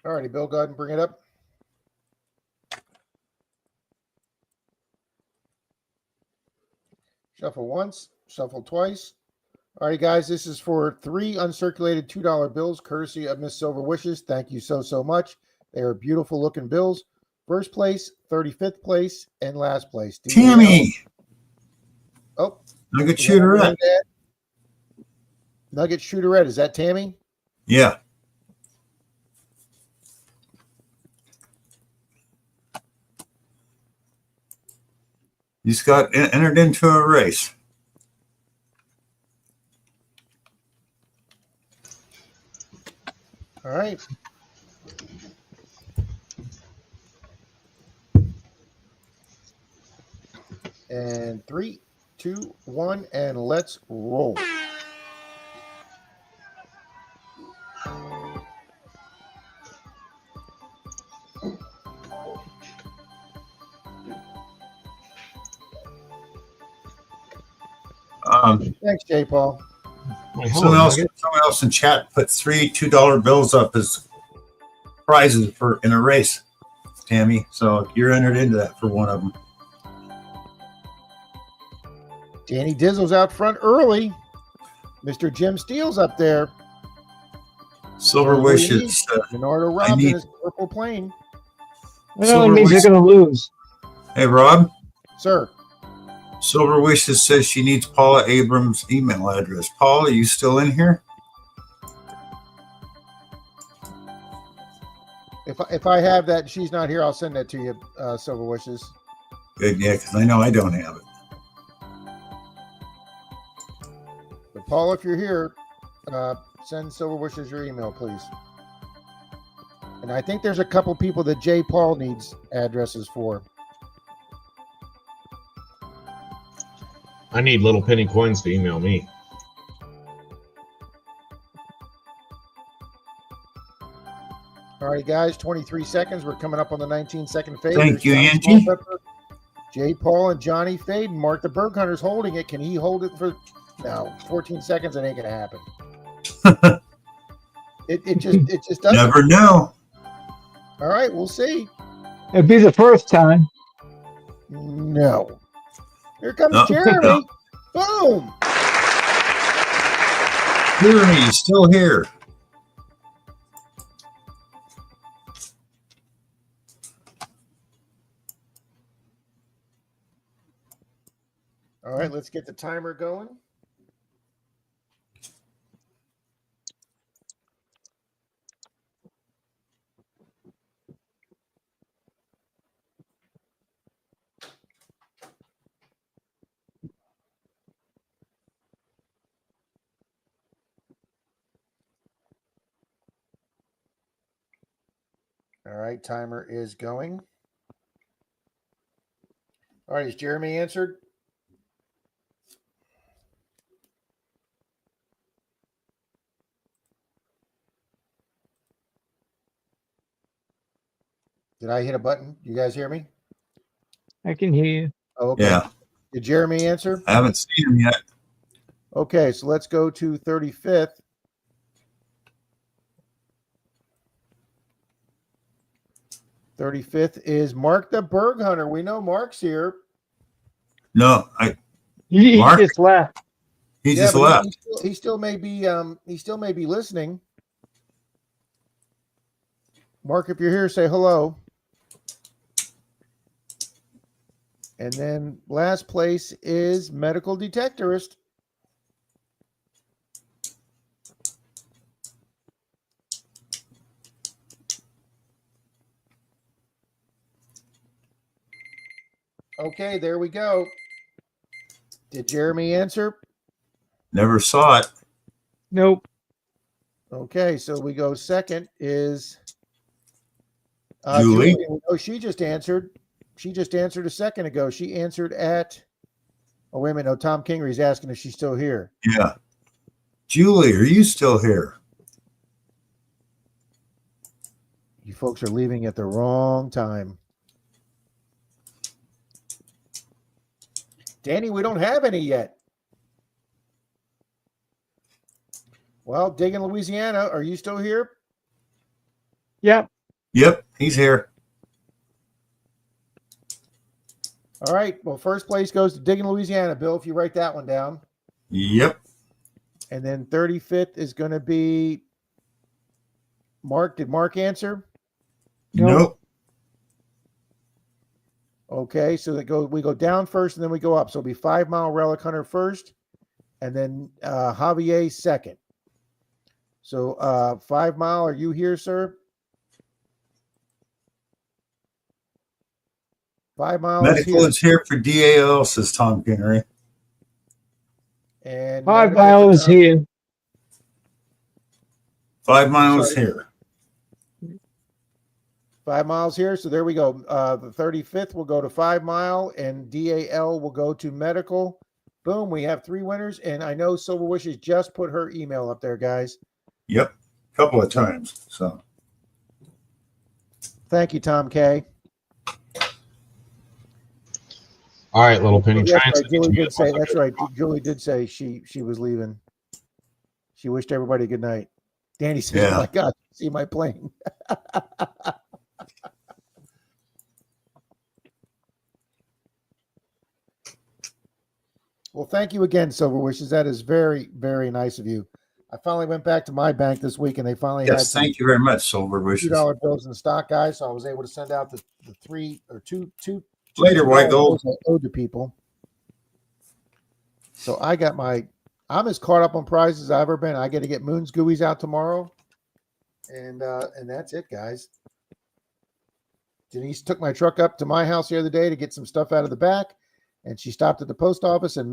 All righty, Bill. Go ahead and bring it up. Shuffle once, shuffle twice. All right, guys, this is for 3 uncirculated $2 bills, courtesy of Miss Silver Wishes. Thank you so much. They are beautiful looking bills. First place, 35th place, and last place. Tammy. Oh, Nugget Shooterette. Nugget Shooterette. Is that Tammy? Yeah. You just got entered into a race. All right. And 3, 2, 1, and let's roll. Thanks, J. Paul. Someone else in chat put 3 $2 bills up as prizes for in a race, Tammy. So you're entered into that for one of them. Danny Dizzle's out front early. Mr. Jim Steele's up there. Silver Wishes. Bernardo Robs in his purple plane. That only means they're going to lose. Hey, Rob. Sir. Silver Wishes says she needs Paula Abrams' email address. Paula, are you still in here? If I have that, she's not here. I'll send that to you, Silver Wishes. Good, yeah, because I know I don't have it. But Paul, if you're here, send Silver Wishes your email, please. And I think there's a couple people that J. Paul needs addresses for. I need little penny coins to email me. All right, guys, 23 seconds. We're coming up on the 19-second phase. Thank you, Angie. J. Paul and Johnny Faden. Mark the Berg Hunter's holding it. Can he hold it for 14 seconds? It ain't gonna happen. it just doesn't. Never know. All right, we'll see. It'd be the first time. No. Here comes Jeremy. Boom. Jeremy is still here. All right, let's get the timer going. All right, timer is going. All right, is Jeremy answered? Did I hit a button? You guys hear me? I can hear you. Oh, okay. Yeah. Did Jeremy answer? I haven't seen him yet. Okay, so let's go to 35th. Is Mark the Berg Hunter. We know Mark's here. No, He Mark? just left. He just left. He still may be listening. Mark, if you're here, say hello. And then last place is Medical Detectorist. Okay, there we go. Did Jeremy answer? Never saw it. Nope. Okay, so we go second is Julie. Oh, she just answered. She just answered a second ago. She answered at, oh, wait a minute. No, Tom Kingery's asking if she's still here. Yeah. Julie, are you still here? You folks are leaving at the wrong time. Danny, we don't have any yet. Well, Dig in Louisiana, are you still here? Yep. Yep, he's here. All right. Well, first place goes to Dig in Louisiana, Bill, if you write that one down. Yep. And then 35th is going to be Mark. Did Mark answer? Nope. Okay, so we go down first and then we go up. So it'll be 5 Mile Relic Hunter first, and then Javier second. So 5 Mile, are you here, sir? 5 Mile Medical is here for DAL, says Tom Kingery. And 5 Mile is here. 5 miles here. 5 miles here. So there we go. The 35th will go to 5 Mile, and DAL will go to Medical. Boom. We have 3 winners. And I know Silver Wishes just put her email up there, guys. Yep. A couple of times. So Thank you, Tom K. All right, little penny. That's Try and right. send it to Julie me did as say. well. That's right. Julie did say she was leaving. She wished everybody good night. Danny says, Yeah. "Oh my God, see my plane." Well, thank you again, Silver Wishes. That is very, very nice of you. I finally went back to my bank this week, and they finally had yes, thank you very much, Silver Wishes. $2 bills in stock, guys. So I was able to send out the two Later, $2 White Gold. bills I owed to people. So I got I'm as caught up on prizes as I've ever been. I get to get Moon's GOOIEs out tomorrow, and that's it, guys. Denise took my truck up to my house the other day to get some stuff out of the back, and she stopped at the post office and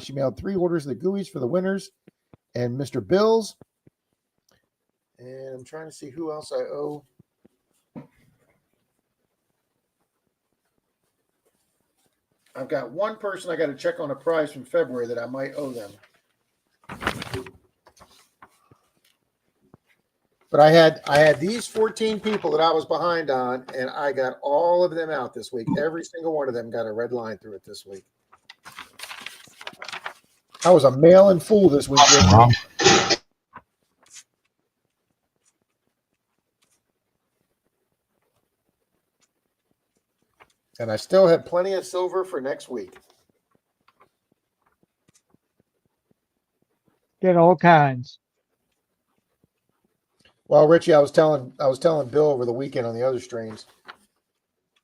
she mailed 3 orders of the GOOIEs for the winners and Mr. Bills. And I'm trying to see who else I owe. I've got one person I got to check on a prize from February that I might owe them. But I had these 14 people that I was behind on, and I got all of them out this week. Every single one of them got a red line through it this week. I was a mail-in fool this week, Richard. And I still have plenty of silver for next week. Get all kinds. Well, Richie, I was telling Bill over the weekend on the other streams.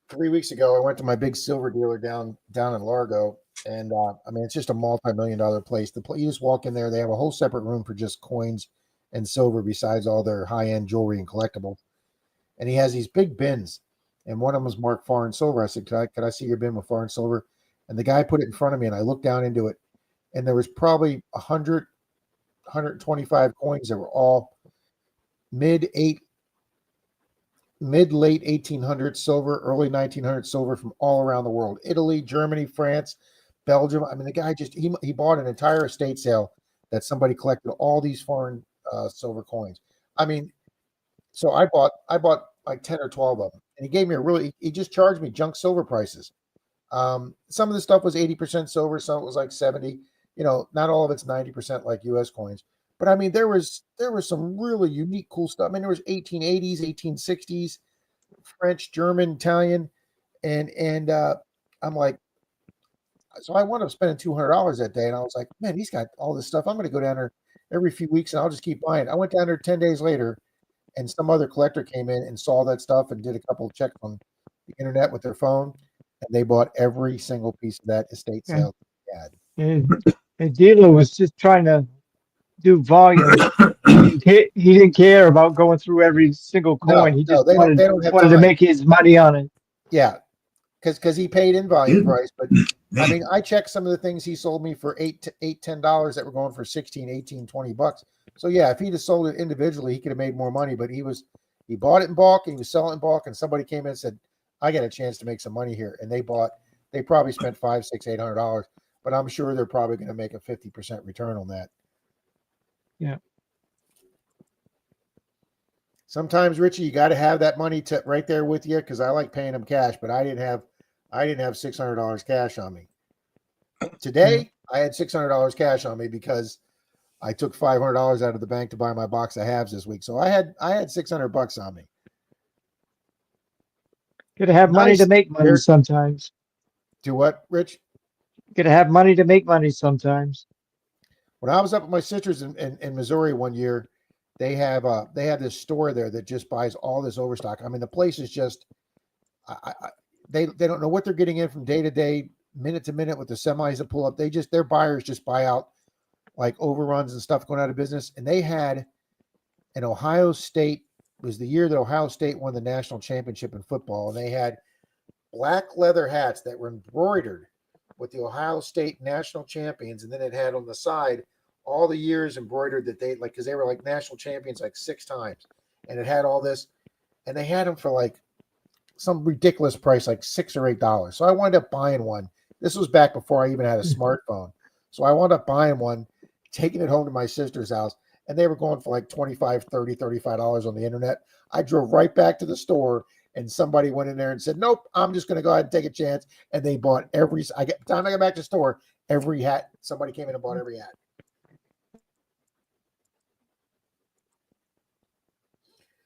3 weeks ago, I went to my big silver dealer down in Largo, and I mean, it's just a multi-million-dollar place. You just walk in there; they have a whole separate room for just coins and silver, besides all their high-end jewelry and collectibles. And he has these big bins, and one of them was marked foreign silver. I said, "Could I see your bin with foreign silver?" And the guy put it in front of me, and I looked down into it, and there was probably 100, 125 coins that were all mid-late 1800s silver, early 1900s silver from all around the world. Italy, Germany, France, Belgium. I mean, the guy just he bought an entire estate sale that somebody collected all these foreign silver coins. I mean, so I bought like 10 or 12 of them, and he gave me he just charged me junk silver prices. Some of the stuff was 80% silver, some it was like 70. You know, not all of it's 90% like US coins. But I mean, there was some really unique, cool stuff. I mean, there was 1880s, 1860s, French, German, Italian, and I'm like, so I wound up spending $200 that day, and I was like, man, he's got all this stuff. I'm going to go down there every few weeks, and I'll just keep buying. I went down there 10 days later, and some other collector came in and saw that stuff and did a couple of checks on the internet with their phone, and they bought every single piece of that estate sale they had. And the dealer was just trying to do volume. He didn't care about going through every single coin. He just wanted to make his money on it. Yeah, because he paid in volume price. But I mean, I checked some of the things he sold me for $10 that were going for 16, 18, 20 bucks. So yeah, if he'd have sold it individually, he could have made more money. But he bought it in bulk, and he was selling it in bulk, and somebody came in and said, I got a chance to make some money here. And they probably spent $500, $600, $800, but I'm sure they're probably going to make a 50% return on that. Yeah. Sometimes, Richie, you got to have that money right there with you, because I like paying them cash, but I didn't have $600 cash on me. Today, I had $600 cash on me because I took $500 out of the bank to buy my box of halves this week. So I had $600 on me. Got to have money to make money sometimes. Do what, Rich? Got to have money to make money sometimes. When I was up at my sister's in Missouri one year, they have this store there that just buys all this overstock. I mean, the place is just they don't know what they're getting in from day to day, minute to minute with the semis that pull up. Their buyers just buy out like overruns and stuff going out of business. And they had an Ohio State, it was the year that Ohio State won the national championship in football, and they had black leather hats that were embroidered with the Ohio State national champions, and then it had on the side all the years embroidered that they like, because they were like national champions like 6 times, and it had all this. and they had them for like some ridiculous price, like $6 or $8. So I wound up buying one. This was back before I even had a smartphone. So I wound up buying one, taking it home to my sister's house, and they were going for like $25, $30, $35 on the internet. I drove right back to the store, and somebody went in there and said, nope, I'm just going to go ahead and take a chance. And they bought time I got back to the store, every hat, somebody came in and bought every hat.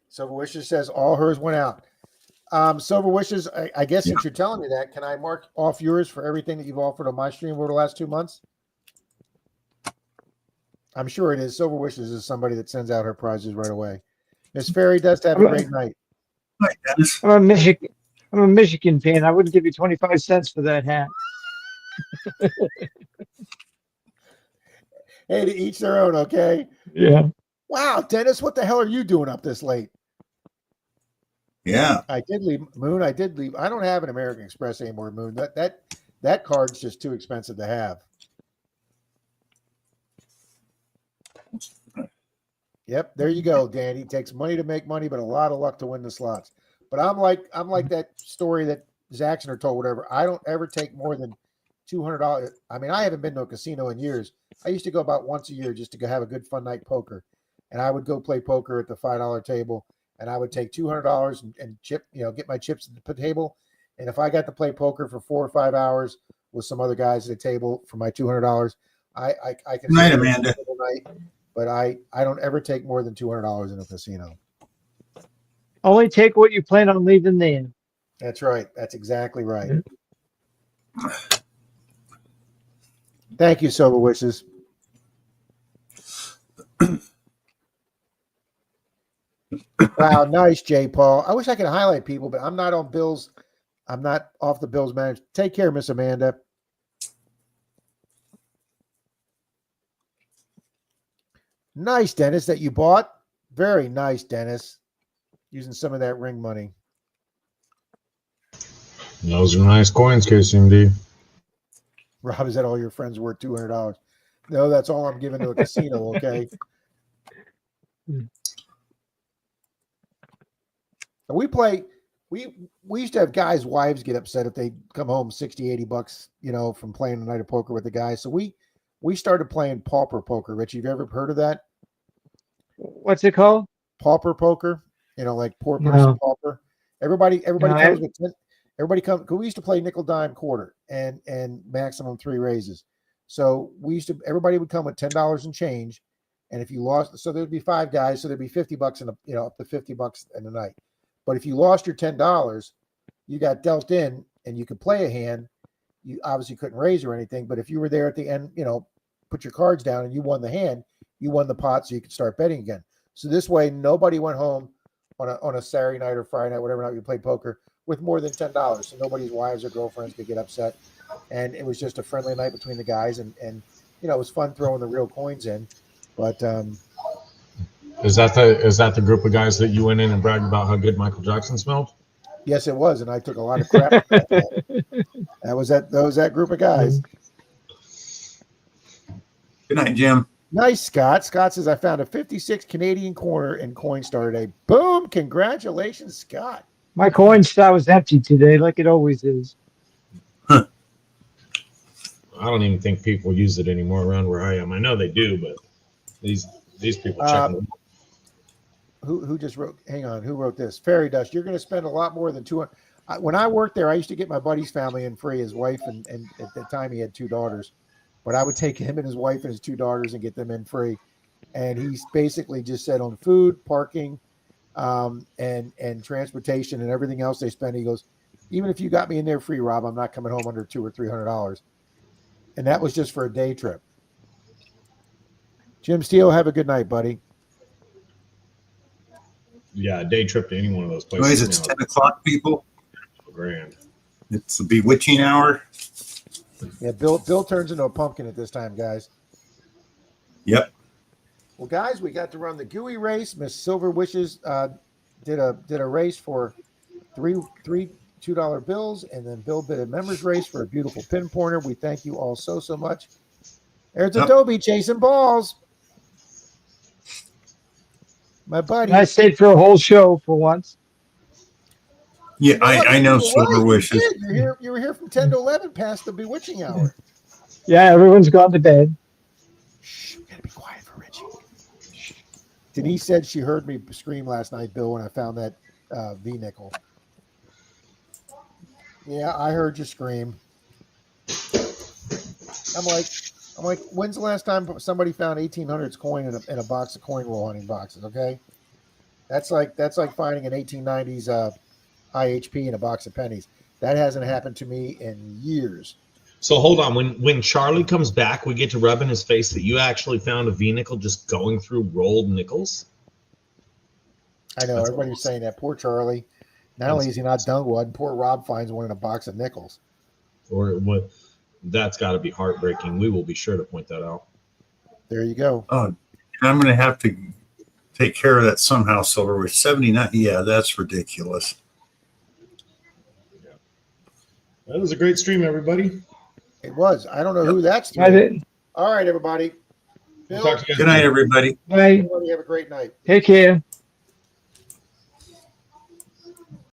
Silver Wishes says all hers went out. Silver Wishes, I guess since you're telling me that, can I mark off yours for everything that you've offered on my stream over the last 2 months? I'm sure it is. Silver Wishes is somebody that sends out her prizes right away. Miss Fairy does have a great night. I'm a Michigan fan. I wouldn't give you 25 cents for that hat. Hey, to each their own, okay? Yeah. Wow, Dennis, what the hell are you doing up this late? Yeah. I did leave, Moon. I did leave. I don't have an American Express anymore, Moon. That card's just too expensive to have. Yep, there you go, Danny. It takes money to make money, but a lot of luck to win the slots. But I'm like that story that Zaxner told, whatever. I don't ever take more than $200. I mean, I haven't been to a casino in years. I used to go about once a year just to go have a good fun night poker, and I would go play poker at the $5 table, and I would take $200 and chip, get my chips at the table. And if I got to play poker for 4 or 5 hours with some other guys at the table for my $200, I can. Good night, Amanda. But I don't ever take more than $200 in a casino. Only take what you plan on leaving there. That's right. That's exactly right. Thank you, Silver Wishes. Wow, nice, J. Paul. I wish I could highlight people, but I'm not on Bills. I'm not off the Bills management. Take care, Miss Amanda. Nice, Dennis, that you bought. Very nice, Dennis. Using some of that ring money. Those are nice coins, KCMD. Rob, is that all your friends worth $200? No, that's all I'm giving to a casino, okay? We used to have guys' wives get upset if they come home $60-$80, from playing a night of poker with the guys. So we started playing pauper poker. Rich, you've ever heard of that? What's it called? Pauper poker. Like poor person pauper. Everybody comes with 10. Everybody comes. We used to play nickel, dime, quarter, and maximum 3 raises. So everybody would come with $10 and change, and if you lost, so there'd be 5 guys, so there'd be $50 up to $50 in a night. But if you lost your $10, you got dealt in, and you could play a hand. You obviously couldn't raise or anything, but if you were there at the end, put your cards down and you won the hand, you won the pot, so you could start betting again. So this way, nobody went home on a Saturday night or Friday night, whatever night you played poker, with more than $10. So nobody's wives or girlfriends could get upset. And it was just a friendly night between the guys, and it was fun throwing the real coins in. But is that the group of guys that you went in and bragged about how good Michael Jackson smelled? Yes, it was, and I took a lot of crap. That was that group of guys. Good night, Jim. Nice, Scott. Scott says, I found a 56 Canadian corner in Coinstar today. Boom. Congratulations, Scott. My Coinstar was empty today, like it always is. I don't even think people use it anymore around where I am. I know they do, but these people check them. Who just wrote? Hang on. Who wrote this? Fairy Dust. You're going to spend a lot more than 200. When I worked there, I used to get my buddy's family in free, his wife, and at that time he had 2 daughters. But I would take him and his wife and his 2 daughters and get them in free. And he's basically just said on food, parking, and transportation and everything else they spend. He goes, even if you got me in there free, Rob, I'm not coming home under $200 or $300. And that was just for a day trip. Jim Steele, have a good night, buddy. Yeah, a day trip to any one of those places. Guys, it's 10 o'clock, people. Grand. It's the bewitching hour. Yeah, Bill turns into a pumpkin at this time, guys. Yep. Well, guys, we got to run the GOOIE race. Miss Silver Wishes did a race for three $2 bills, and then Bill did a members race for a beautiful pin pointer. We thank you all so much. There's Adobe chasing balls. My buddy. I stayed for a whole show for once. Yeah, I know You're Silver right, you Wishes. did. You're here. You were here from 10 to 11 past the bewitching hour. Yeah, everyone's gone to bed. Shh, we gotta be quiet for Richie. Denise said she heard me scream last night, Bill, when I found that V nickel. Yeah, I heard you scream. I'm like, when's the last time somebody found 1800s coin in a box of coin roll hunting boxes? Okay, that's like finding an 1890s IHP in a box of pennies. That hasn't happened to me in years. So hold on. When Charlie comes back, we get to rub in his face that you actually found a V nickel just going through rolled nickels. I know That's everybody's awesome. saying that. Poor Charlie. Not only is he not done with, poor Rob finds one in a box of nickels. Or what? That's got to be heartbreaking. We will be sure to point that out. There you go. Oh, I'm going to have to take care of that somehow, Silver Wish. 79. Yeah, that's ridiculous. That was a great stream, everybody. It was. I don't know who that's Right, through. All right, everybody. Bill, We'll talk to you guys Good night, later. everybody. bye. everybody have a great night. Take care.